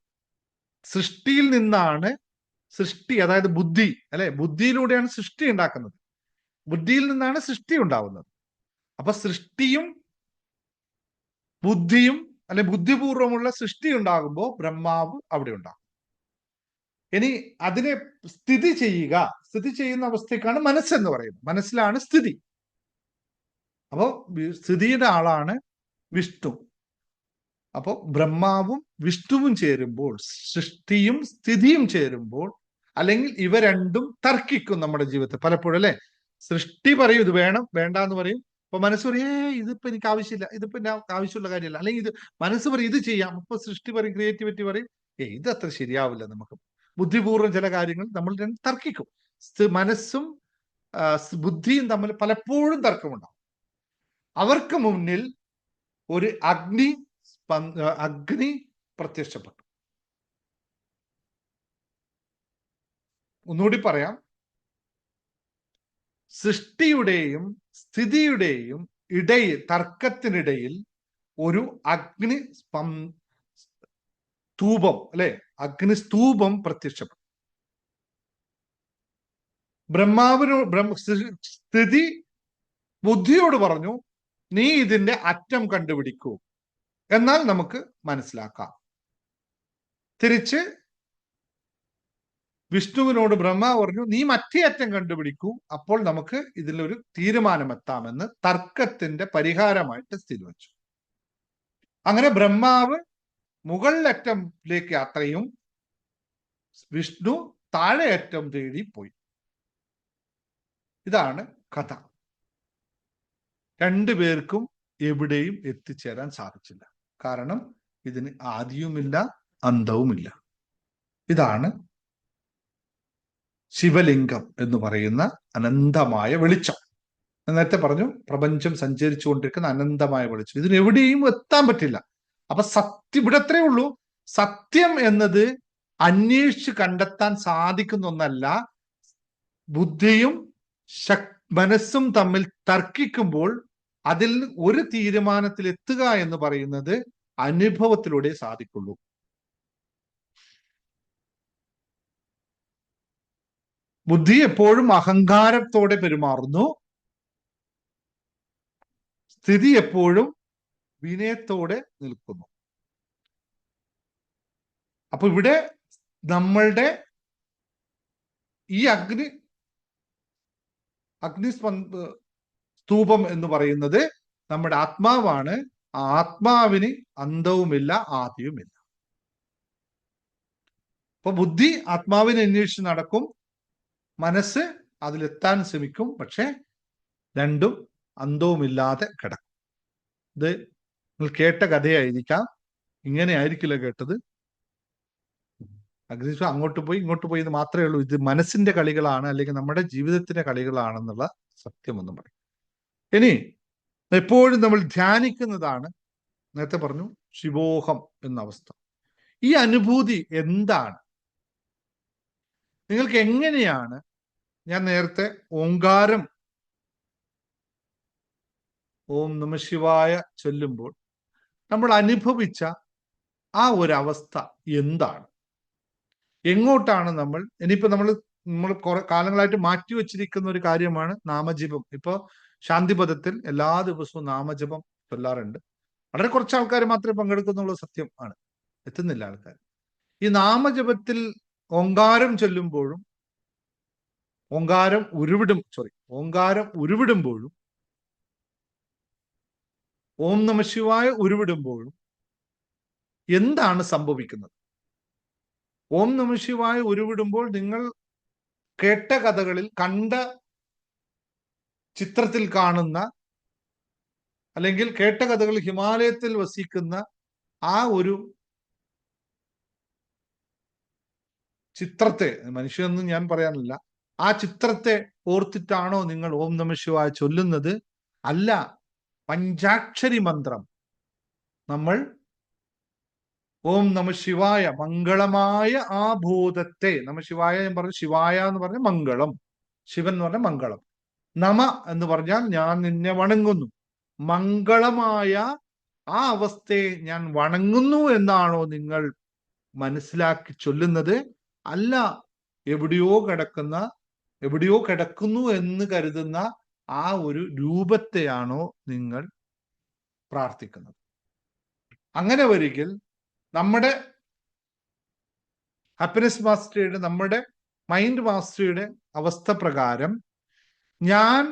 Speaker 2: സൃഷ്ടിയിൽ നിന്നാണ് സൃഷ്ടി, അതായത് ബുദ്ധി അല്ലെ, ബുദ്ധിയിലൂടെയാണ് സൃഷ്ടി ഉണ്ടാക്കുന്നത്. ബുദ്ധിയിൽ നിന്നാണ് സൃഷ്ടി ഉണ്ടാവുന്നത്. അപ്പൊ സൃഷ്ടിയും ബുദ്ധിയും അല്ലെ ബുദ്ധിപൂർവമുള്ള സൃഷ്ടി ഉണ്ടാകുമ്പോൾ ബ്രഹ്മാവ് അവിടെ ഉണ്ടാകും. ഇനി അതിനെ സ്ഥിതി ചെയ്യുന്ന അവസ്ഥയ്ക്കാണ് മനസ്സെന്ന് പറയുന്നത്. മനസ്സിലാണ് സ്ഥിതി. അപ്പോ സ്ഥിതിയുടെ ആളാണ് വിഷ്ണു. അപ്പോ ബ്രഹ്മാവും വിഷ്ണുവും ചേരുമ്പോൾ, സൃഷ്ടിയും സ്ഥിതിയും ചേരുമ്പോൾ, അല്ലെങ്കിൽ ഇവ രണ്ടും തർക്കിക്കും നമ്മുടെ ജീവിതത്തിൽ പലപ്പോഴും അല്ലെ. സൃഷ്ടി പറയും ഇത് വേണം വേണ്ട എന്ന് പറയും. അപ്പൊ മനസ്സ് പറയും ഇതിപ്പോ എനിക്ക് ആവശ്യമില്ല, ഇതിപ്പോ എന്റെ ആവശ്യമുള്ള കാര്യമല്ല. അല്ലെങ്കിൽ ഇത് മനസ്സ് പറയും ഇത് ചെയ്യാം. അപ്പൊ സൃഷ്ടി പറയും, ക്രിയേറ്റിവിറ്റി പറയും ഇത് അത്ര ശരിയാവില്ല. നമുക്ക് ബുദ്ധിപൂർവ്വം ചില കാര്യങ്ങൾ നമ്മൾ തർക്കിക്കും. മനസ്സും ബുദ്ധിയും തമ്മിൽ പലപ്പോഴും തർക്കമുണ്ടാവും. അവർക്ക് മുന്നിൽ ഒരു അഗ്നി പ്രത്യക്ഷപ്പെട്ടു. ഒന്നുകൂടി പറയാം, സൃഷ്ടിയുടെയും സ്ഥിതിയുടെയും ഇടയിൽ, തർക്കത്തിനിടയിൽ ഒരു അഗ്നി സ്തൂപം അല്ലെ, അഗ്നിസ്തൂപം പ്രത്യക്ഷപ്പെട്ടു. സ്ഥിതി ബുദ്ധിയോട് പറഞ്ഞു നീ ഇതിന്റെ അറ്റം കണ്ടുപിടിക്കൂ, എന്നാൽ നമുക്ക് മനസ്സിലാക്കാം. തിരിച്ച് വിഷ്ണുവിനോട് ബ്രഹ്മാവ് പറഞ്ഞു നീ മറ്റേ അറ്റം കണ്ടുപിടിക്കൂ, അപ്പോൾ നമുക്ക് ഇതിലൊരു തീരുമാനമെത്താമെന്ന് തർക്കത്തിന്റെ പരിഹാരമായിട്ട് സ്ഥിതി വെച്ചു. അങ്ങനെ ബ്രഹ്മാവ് മുകളിലറ്റത്തിലേക്ക് യാത്രയും വിഷ്ണു താഴെ അറ്റം തേടി പോയി. ഇതാണ് കഥ. രണ്ടുപേർക്കും എവിടെയും എത്തിച്ചേരാൻ സാധിച്ചില്ല. കാരണം ഇതിന് ആദിയുമില്ല അന്തവുമില്ല. ഇതാണ് ശിവലിംഗം എന്ന് പറയുന്ന അനന്തമായ വെളിച്ചം. നേരത്തെ പറഞ്ഞു പ്രപഞ്ചം സഞ്ചരിച്ചു കൊണ്ടിരിക്കുന്ന അനന്തമായ വെളിച്ചം. ഇതിന് എവിടെയും എത്താൻ പറ്റില്ല. അപ്പൊ സത്യം ഇവിടെ അത്രേ ഉള്ളൂ. സത്യം എന്നത് അന്വേഷിച്ച് കണ്ടെത്താൻ സാധിക്കുന്ന ഒന്നല്ല. ബുദ്ധിയും മനസ്സും തമ്മിൽ തർക്കിക്കുമ്പോൾ അതിൽ ഒരു തീരുമാനത്തിൽ എത്തുക എന്ന് പറയുന്നത് അനുഭവത്തിലൂടെ സാധിക്കുള്ളൂ. ബുദ്ധി എപ്പോഴും അഹങ്കാരത്തോടെ പെരുമാറുന്നു, സ്ഥിതി എപ്പോഴും വിനയത്തോടെ നിൽക്കുന്നു. അപ്പൊ ഇവിടെ നമ്മളുടെ ഈ സ്തൂപം എന്ന് പറയുന്നത് നമ്മുടെ ആത്മാവാണ്. ആ ആത്മാവിന് അന്തവുമില്ല ആദിയുമില്ല. അപ്പൊ ബുദ്ധി ആത്മാവിനെ അന്വേഷിച്ച് നടക്കും, മനസ്സ് അതിലെത്താൻ ശ്രമിക്കും. പക്ഷെ രണ്ടും അന്തവുമില്ലാതെ കിടക്കും. ഇത് നിങ്ങൾ കേട്ട കഥയായിരിക്കാം, ഇങ്ങനെ ആയിരിക്കില്ല കേട്ടത്. അഗ്നിസ്വ അങ്ങോട്ട് പോയി ഇങ്ങോട്ട് പോയി എന്ന് മാത്രമേ ഉള്ളൂ. ഇത് മനസ്സിന്റെ കളികളാണ്, അല്ലെങ്കിൽ നമ്മുടെ ജീവിതത്തിന്റെ കളികളാണെന്നുള്ള സത്യമൊന്നും പറയും. ഇനി എപ്പോഴും നമ്മൾ ധ്യാനിക്കുന്നതാണ്, നേരത്തെ പറഞ്ഞു ശിവോഹം എന്ന അവസ്ഥ. ഈ അനുഭൂതി എന്താണ്? നിങ്ങൾക്ക് എങ്ങനെയാണ്? ഞാൻ നേരത്തെ ഓങ്കാരം ഓം നമ ശിവായ ചൊല്ലുമ്പോൾ നമ്മൾ അനുഭവിച്ച ആ ഒരു അവസ്ഥ എന്താണ്? എങ്ങോട്ടാണ് നമ്മൾ ഇനിയിപ്പോ നമ്മൾ കുറെ കാലങ്ങളായിട്ട് മാറ്റിവെച്ചിരിക്കുന്ന ഒരു കാര്യമാണ് നാമജപം. ഇപ്പൊ ശാന്തിപഥത്തിൽ എല്ലാ ദിവസവും നാമജപം ചൊല്ലാറുണ്ട്. വളരെ കുറച്ച് ആൾക്കാർ മാത്രമേ പങ്കെടുക്കുന്നുള്ള സത്യം ആണ്, എത്തുന്നില്ല ആൾക്കാർ. ഈ നാമജപത്തിൽ ഓങ്കാരം ചൊല്ലുമ്പോഴും ഓങ്കാരം ഉരുവിടുമ്പോഴും ഓം നമ ശിവായ ഉരുവിടുമ്പോഴും എന്താണ് സംഭവിക്കുന്നത്? ഓം നമ ശിവായ ഉരുവിടുമ്പോൾ നിങ്ങൾ കേട്ട കഥകളിൽ കണ്ട ചിത്രത്തിൽ കാണുന്ന, അല്ലെങ്കിൽ കേട്ട കഥകളിൽ ഹിമാലയത്തിൽ വസിക്കുന്ന ആ ഒരു ചിത്രത്തെ, മനുഷ്യനൊന്നും ഞാൻ പറയാനില്ല, ആ ചിത്രത്തെ ഓർത്തിട്ടാണോ നിങ്ങൾ ഓം നമ ശിവായ ചൊല്ലുന്നത്? അല്ല, പഞ്ചാക്ഷരി മന്ത്രം നമ്മൾ ഓം നമ ശിവായ, മംഗളമായ ആ ഭൂതത്തെ, നമ ശിവായ ഞാൻ പറഞ്ഞു, ശിവായ എന്ന് പറഞ്ഞ മംഗളം, ശിവൻ എന്ന് പറഞ്ഞ മംഗളം, നമ എന്ന് പറഞ്ഞാൽ ഞാൻ നിന്നെ വണങ്ങുന്നു, മംഗളമായ ആ അവസ്ഥയെ ഞാൻ വണങ്ങുന്നു എന്നാണോ നിങ്ങൾ മനസ്സിലാക്കി ചൊല്ലുന്നത്? അല്ല, എവിടെയോ കിടക്കുന്നു എന്ന് കരുതുന്ന ആ ഒരു രൂപത്തെയാണോ നിങ്ങൾ പ്രാർത്ഥിക്കുന്നത്? അങ്ങനെ വരികിൽ നമ്മുടെ ഹാപ്പിനെസ് മാസ്റ്ററിയുടെ, നമ്മുടെ മൈൻഡ് മാസ്റ്ററിയുടെ അവസ്ഥ പ്രകാരം ഞാൻ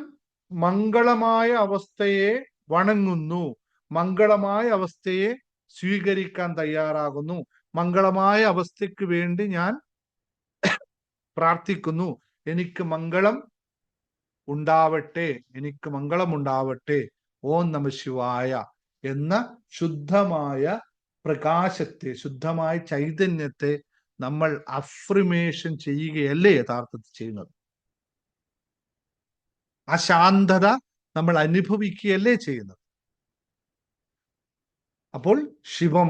Speaker 2: മംഗളമായ അവസ്ഥയെ വണങ്ങുന്നു, മംഗളമായ അവസ്ഥയെ സ്വീകരിക്കാൻ തയ്യാറാകുന്നു, മംഗളമായ അവസ്ഥയ്ക്ക് വേണ്ടി ഞാൻ പ്രാർത്ഥിക്കുന്നു, എനിക്ക് മംഗളം ഉണ്ടാവട്ടെ, എനിക്ക് മംഗളം ഉണ്ടാവട്ടെ, ഓം നമ ശിവായ എന്ന ശുദ്ധമായ പ്രകാശത്തെ, ശുദ്ധമായ ചൈതന്യത്തെ നമ്മൾ അഫ്രിമേഷൻ ചെയ്യുകയല്ലേ യഥാർത്ഥത്തിൽ ചെയ്യുന്നത്? ആ ശാന്തത നമ്മൾ അനുഭവിക്കുകയല്ലേ ചെയ്യുന്നത്? അപ്പോൾ ശിവം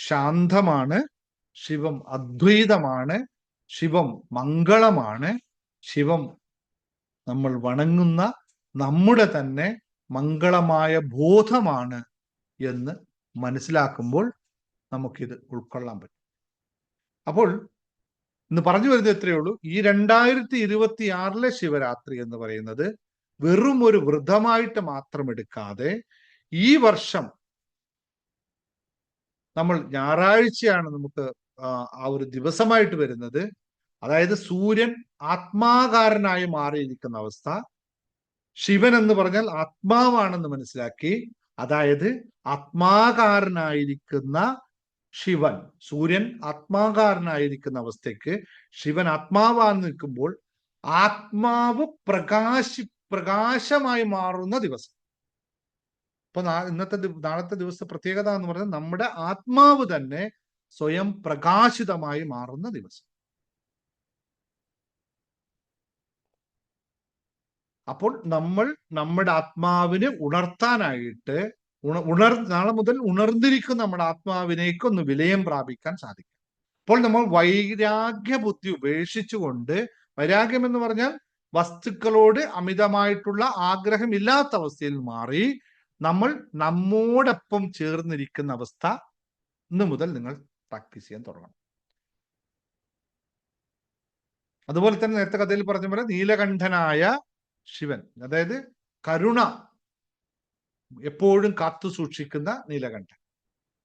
Speaker 2: ശാന്തമാണ്, ശിവം അദ്വൈതമാണ്, ശിവം മംഗളമാണ്, ശിവം നമ്മൾ വണങ്ങുന്ന നമ്മുടെ തന്നെ മംഗളമായ ബോധമാണ് എന്ന് മനസ്സിലാക്കുമ്പോൾ നമുക്കിത് ഉൾക്കൊള്ളാൻ പറ്റും. അപ്പോൾ ഇന്ന് പറഞ്ഞു വരുന്നത് എത്രയേ ഉള്ളൂ, ഈ 2026 ശിവരാത്രി എന്ന് പറയുന്നത് വെറും ഒരു വ്രതമായിട്ട് മാത്രം എടുക്കാതെ, ഈ വർഷം നമ്മൾ ഞായറാഴ്ചയാണ് നമുക്ക് ആ ഒരു ദിവസമായിട്ട് വരുന്നത്. അതായത് സൂര്യൻ ആത്മാകാരനായി മാറിയിരിക്കുന്ന അവസ്ഥ, ശിവൻ എന്ന് പറഞ്ഞാൽ ആത്മാവാണെന്ന് മനസ്സിലാക്കി, അതായത് ആത്മാകാരനായിരിക്കുന്ന ശിവൻ, സൂര്യൻ ആത്മാകാരനായിരിക്കുന്ന അവസ്ഥയ്ക്ക് ശിവൻ ആത്മാവാന്ന് നിൽക്കുമ്പോൾ ആത്മാവ് പ്രകാശമായി മാറുന്ന ദിവസം. അപ്പൊ നാളത്തെ ദിവസത്തെ പ്രത്യേകത എന്ന് പറഞ്ഞാൽ നമ്മുടെ ആത്മാവ് തന്നെ സ്വയം പ്രകാശിതമായി മാറുന്ന ദിവസം. അപ്പോൾ നമ്മൾ നമ്മുടെ ആത്മാവിനെ ഉണർത്താനായിട്ട് നാളെ മുതൽ ഉണർന്നിരിക്കുന്ന നമ്മുടെ ആത്മാവിനേക്ക് ഒന്ന് വിലയം പ്രാപിക്കാൻ സാധിക്കും. അപ്പോൾ നമ്മൾ വൈരാഗ്യ ബുദ്ധി ഉപേക്ഷിച്ചുകൊണ്ട്, വൈരാഗ്യം എന്ന് പറഞ്ഞാൽ വസ്തുക്കളോട് അമിതമായിട്ടുള്ള ആഗ്രഹം ഇല്ലാത്ത അവസ്ഥയിൽ മാറി നമ്മൾ നമ്മോടൊപ്പം ചേർന്നിരിക്കുന്ന അവസ്ഥ ഇന്ന് മുതൽ നിങ്ങൾ പ്രാക്ടീസ് ചെയ്യാൻ തുടങ്ങണം. അതുപോലെ തന്നെ നേരത്തെ കഥയിൽ പറഞ്ഞ പോലെ നീലകണ്ഠനായ ശിവൻ, അതായത് കരുണ എപ്പോഴും കാത്തു സൂക്ഷിക്കുന്ന നീലകണ്ഠൻ,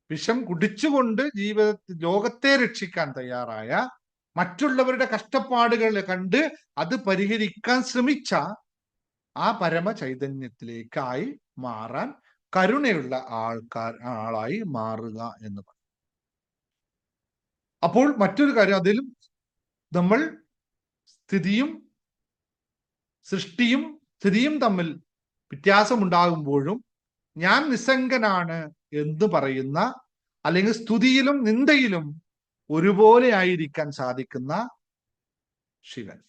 Speaker 2: വിഷം കുടിച്ചുകൊണ്ട് ലോകത്തെ രക്ഷിക്കാൻ തയ്യാറായ, മറ്റുള്ളവരുടെ കഷ്ടപ്പാടുകൾ കണ്ട് അത് പരിഹരിക്കാൻ ശ്രമിച്ച ആ പരമ ചൈതന്യത്തിലേക്കായി മാറാൻ കരുണയുള്ള ആളായി മാറുക എന്ന് പറയും. അപ്പോൾ മറ്റൊരു കാര്യം, അതിലും നമ്മൾ സൃഷ്ടിയും സ്ഥിതിയും തമ്മിൽ വ്യത്യാസമുണ്ടാകുമ്പോഴും ഞാൻ നിസ്സംഗനാണ് എന്ന് പറയുന്ന, അല്ലെങ്കിൽ സ്തുതിയിലും നിന്ദയിലും ഒരുപോലെ ആയിരിക്കാൻ സാധിക്കുന്ന ശിവൻ,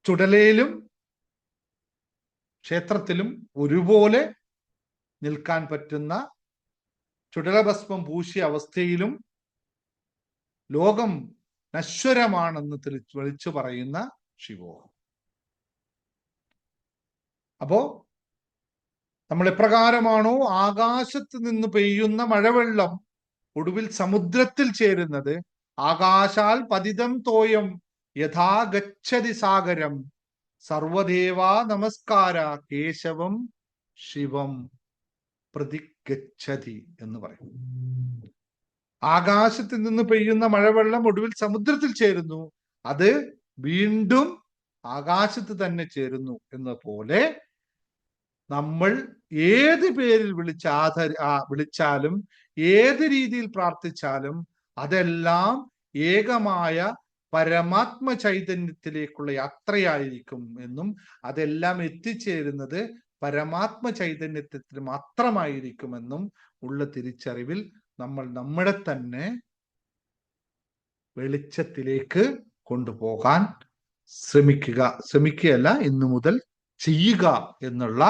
Speaker 2: ചുടലയിലും ക്ഷേത്രത്തിലും ഒരുപോലെ നിൽക്കാൻ പറ്റുന്ന, ചുടലഭസ്മം പൂശിയ അവസ്ഥയിലും ലോകം നശ്വരമാണെന്ന് വിളിച്ചു പറയുന്ന ശിവോഹം. അപ്പോ നമ്മൾ എപ്രകാരമാണോ ആകാശത്ത് നിന്ന് പെയ്യുന്ന മഴവെള്ളം ഒടുവിൽ സമുദ്രത്തിൽ ചേരുന്നത്, ആകാശാൽ പതിതം തോയം യഥാ ഗച്ഛതി സാഗരം, സർവദേവാ നമസ്കാര കേശവം ശിവം പ്രതിഗച്ഛതി എന്ന് പറയും. ആകാശത്ത് നിന്ന് പെയ്യുന്ന മഴവെള്ളം ഒടുവിൽ സമുദ്രത്തിൽ ചേരുന്നു, അത് വീണ്ടും ആകാശത്ത് തന്നെ ചേരുന്നു എന്ന പോലെ നമ്മൾ ഏത് പേരിൽ വിളിച്ചാലും ഏത് രീതിയിൽ പ്രാർത്ഥിച്ചാലും അതെല്ലാം ഏകമായ പരമാത്മ ചൈതന്യത്തിലേക്കുള്ള യാത്രയായിരിക്കും എന്നും, അതെല്ലാം എത്തിച്ചേരുന്നത് പരമാത്മ ചൈതന്യത്തിൽ മാത്രമായിരിക്കുമെന്നും ഉള്ള തിരിച്ചറിവിൽ നമ്മൾ നമ്മളെ തന്നെ വെളിച്ചത്തിലേക്ക് കൊണ്ടുപോകാൻ ശ്രമിക്കുകയല്ല, ഇന്നു മുതൽ ചെയ്യുക എന്നുള്ള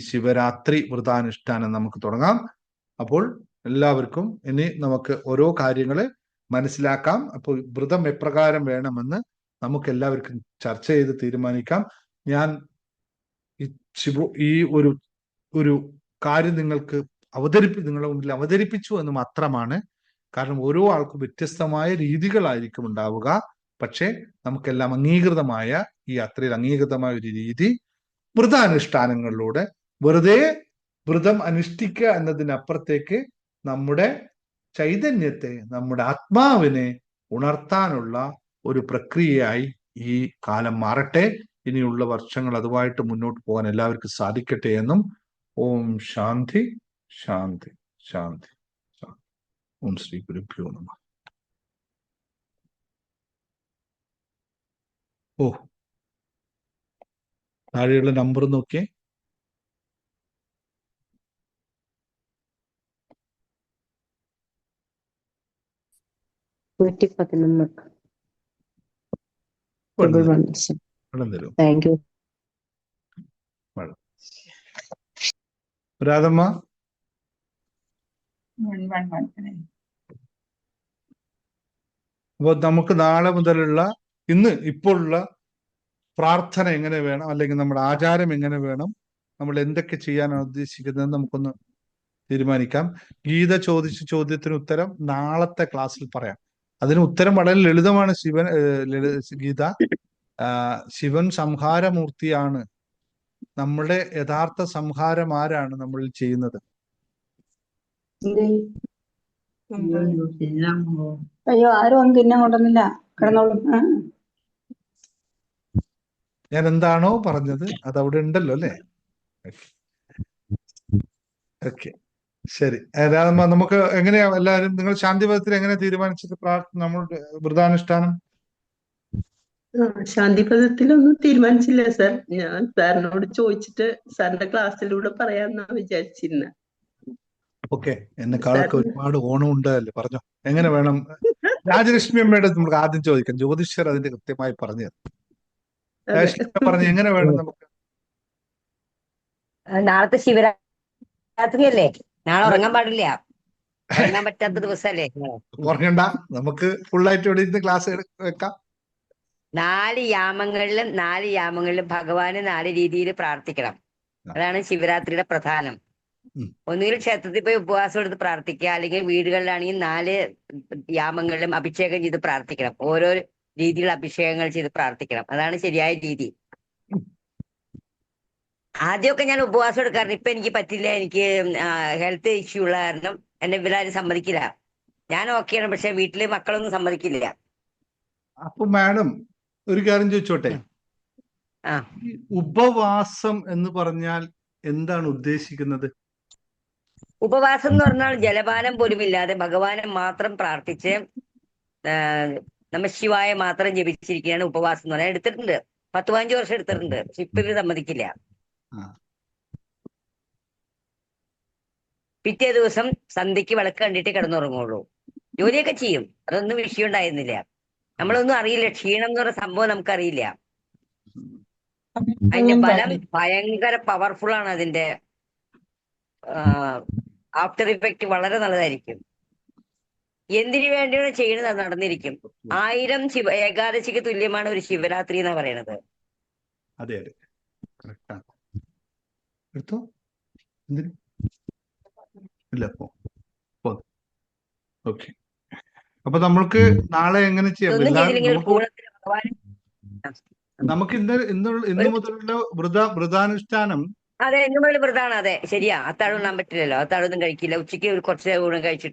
Speaker 2: ശിവരാത്രി വ്രതാനുഷ്ഠാനം നമുക്ക് തുടങ്ങാം. അപ്പോൾ എല്ലാവർക്കും ഇനി നമുക്ക് ഓരോ കാര്യങ്ങള് മനസ്സിലാക്കാം. അപ്പോൾ വ്രതം എപ്രകാരം വേണമെന്ന് നമുക്ക് എല്ലാവർക്കും ചർച്ച ചെയ്ത് തീരുമാനിക്കാം. ഞാൻ ഈ ഒരു കാര്യം നിങ്ങൾക്ക് നിങ്ങളുടെ മുന്നിൽ അവതരിപ്പിച്ചു എന്ന് മാത്രമാണ്. കാരണം ഓരോ ആൾക്കും വ്യത്യസ്തമായ രീതികളായിരിക്കും ഉണ്ടാവുക. പക്ഷെ നമുക്കെല്ലാം അംഗീകൃതമായ ഈ യാത്രയിൽ അംഗീകൃതമായ ഒരു രീതി വ്രതാനുഷ്ഠാനങ്ങളിലൂടെ വെറുതെ വ്രതം അനുഷ്ഠിക്കുക എന്നതിനപ്പുറത്തേക്ക് നമ്മുടെ ചൈതന്യത്തെ, നമ്മുടെ ആത്മാവിനെ ഉണർത്താനുള്ള ഒരു പ്രക്രിയയായി ഈ കാലം മാറട്ടെ. ഇനിയുള്ള വർഷങ്ങൾ അതുമായിട്ട് മുന്നോട്ട് പോകാൻ എല്ലാവർക്കും സാധിക്കട്ടെ എന്നും ഓം ശാന്തി ശാന്തി ശാന്തി. ഓം ശ്രീ ഗുരുഭ്യോ നമഃ. താഴെയുള്ള നമ്പർ നോക്കിയേ. രാധമ്മ അപ്പൊ നമുക്ക് നാളെ മുതലുള്ള ഇപ്പോഴുള്ള പ്രാർത്ഥന എങ്ങനെ വേണം, അല്ലെങ്കിൽ നമ്മുടെ ആചാരം എങ്ങനെ വേണം, നമ്മൾ എന്തൊക്കെ ചെയ്യാനാണ് ഉദ്ദേശിക്കുന്നത് നമുക്കൊന്ന് തീരുമാനിക്കാം. ഗീത ചോദിച്ച ചോദ്യത്തിന് ഉത്തരം നാളത്തെ ക്ലാസ്സിൽ പറയാം. അതിന് ഉത്തരം വളരെ ലളിതമാണ്. ഗീത, ശിവൻ സംഹാരമൂർത്തിയാണ്. നമ്മുടെ യഥാർത്ഥ സംഹാരം ആരാണ് നമ്മളിൽ ചെയ്യുന്നത്?
Speaker 1: അയ്യോ, ആരും ഒന്നും തിന്നാൻ കൊണ്ടുവന്നില്ല, കിടന്നോളും.
Speaker 2: ഞാൻ എന്താണോ പറഞ്ഞത് അത് അവിടെ ഉണ്ടല്ലോ അല്ലേ? ഓക്കെ, ശരി. രാധമ്മ, നമുക്ക് എങ്ങനെയാ എല്ലാവരും, നിങ്ങൾ ശാന്തിപഥത്തിൽ എങ്ങനെ തീരുമാനിച്ചത് നമ്മളുടെ വ്രതാനുഷ്ഠാനം?
Speaker 1: ശാന്തിപഥത്തിലൊന്നും തീരുമാനിച്ചില്ല സാർ. ഞാൻ സാറിനോട് ചോദിച്ചിട്ട് സാറിന്റെ ക്ലാസ്സിലൂടെ പറയാന്നാ വിചാരിച്ചിരുന്ന.
Speaker 2: ഓക്കെ, എന്നെക്കാളൊക്കെ ഒരുപാട് ഓണം ഉണ്ടല്ലേ, പറഞ്ഞോ എങ്ങനെ വേണം? രാജലക്ഷ്മി അമ്മയുടെ നമുക്ക് ആദ്യം ചോദിക്കാം. ജ്യോതിഷർ അതിന്റെ കൃത്യമായി പറഞ്ഞു പറഞ്ഞു എങ്ങനെ വേണം നമുക്ക്.
Speaker 3: നാളത്തെ ശിവരാത്രി അല്ലേ? നാളെ ഉറങ്ങാൻ പാടില്ല, ഉറങ്ങാൻ പറ്റാത്ത ദിവസല്ലേ?
Speaker 2: ഉറങ്ങണ്ട, നമുക്ക് ഫുള്ളായിട്ട് ഇവിടെ ഇരുന്ന് ക്ലാസ് വെക്കാം.
Speaker 3: 4 യാമങ്ങളിലും ഭഗവാന് 4 രീതിയിൽ പ്രാർത്ഥിക്കണം. അതാണ് ശിവരാത്രിയുടെ പ്രധാനം. ഒന്നുകിൽ ക്ഷേത്രത്തിൽ പോയി ഉപവാസം എടുത്ത് പ്രാർത്ഥിക്കുക, അല്ലെങ്കിൽ വീടുകളിലാണെങ്കിൽ 4 യാമങ്ങളിലും അഭിഷേകം ചെയ്ത് പ്രാർത്ഥിക്കണം. ഓരോ രീതിയിലുള്ള അഭിഷേകങ്ങൾ ചെയ്ത് പ്രാർത്ഥിക്കണം. അതാണ് ശരിയായ രീതി. ആദ്യമൊക്കെ ഞാൻ ഉപവാസം എടുക്കാറുണ്ട്. ഇപ്പൊ എനിക്ക് പറ്റില്ല, എനിക്ക് ഹെൽത്ത് ഇഷ്യൂ ഉള്ള കാരണം എന്നെ ഇവരാരും സമ്മതിക്കില്ല. ഞാൻ ഓക്കെയാണ്, പക്ഷെ വീട്ടിലെ മക്കളൊന്നും സമ്മതിക്കില്ല.
Speaker 2: അപ്പൊ മാഡം ഒരു കാര്യം ചോദിച്ചോട്ടെ, ഉപവാസം എന്ന് പറഞ്ഞാൽ എന്താണ് ഉദ്ദേശിക്കുന്നത്?
Speaker 3: ഉപവാസം എന്ന് പറഞ്ഞാൽ ജലപാനം പോലും ഇല്ലാതെ ഭഗവാനെ മാത്രം പ്രാർത്ഥിച്ച് നമഃശിവായ മാത്രം ജപിച്ചിരിക്കുകയാണ് ഉപവാസം എന്ന് പറയാൻ. എടുത്തിട്ടുണ്ട്, 10-15 വർഷം എടുത്തിട്ടുണ്ട്. പക്ഷെ ഇപ്പൊ ഇവര് സമ്മതിക്കില്ല. പിറ്റേ ദിവസം സന്ധ്യക്ക് വിളക്ക് കണ്ടിട്ട് കിടന്നുറങ്ങുള്ളൂ. ജോലിയൊക്കെ ചെയ്യും, അതൊന്നും വിഷയം ഉണ്ടായിരുന്നില്ല. നമ്മളൊന്നും അറിയില്ല, ക്ഷീണം എന്ന് പറയുന്ന സംഭവം നമുക്കറിയില്ല. അതിന്റെ ഫലം ഭയങ്കര പവർഫുൾ ആണ്. അതിന്റെ ആഫ്റ്റർ ഇഫക്റ്റ് വളരെ നല്ലതായിരിക്കും. എന്തിനു വേണ്ടിയാണ് ചെയ്യുന്നത് നടന്നിരിക്കും. 1000 ഏകാദശിക്ക് തുല്യമാണ് ഒരു ശിവരാത്രി എന്നാ പറയണത്.
Speaker 2: അതെ അതെ, ഇല്ല ഓക്കെ. അപ്പൊ നമ്മൾക്ക് നാളെ എങ്ങനെ ചെയ്യാം? നമുക്ക് ഇന്ന് മുതലുള്ള വ്രതാനുഷ്ഠാനം.
Speaker 3: അതെ, ഇന്ന് മുതൽ വ്രതാണ്. അതെ, ശരിയാ. അത്താഴം ഉണ്ണാൻ പറ്റില്ലല്ലോ, അത്താഴമൊന്നും കഴിക്കില്ല. ഉച്ചയ്ക്ക് കുറച്ച് ഊണ് കഴിച്ചിട്ട്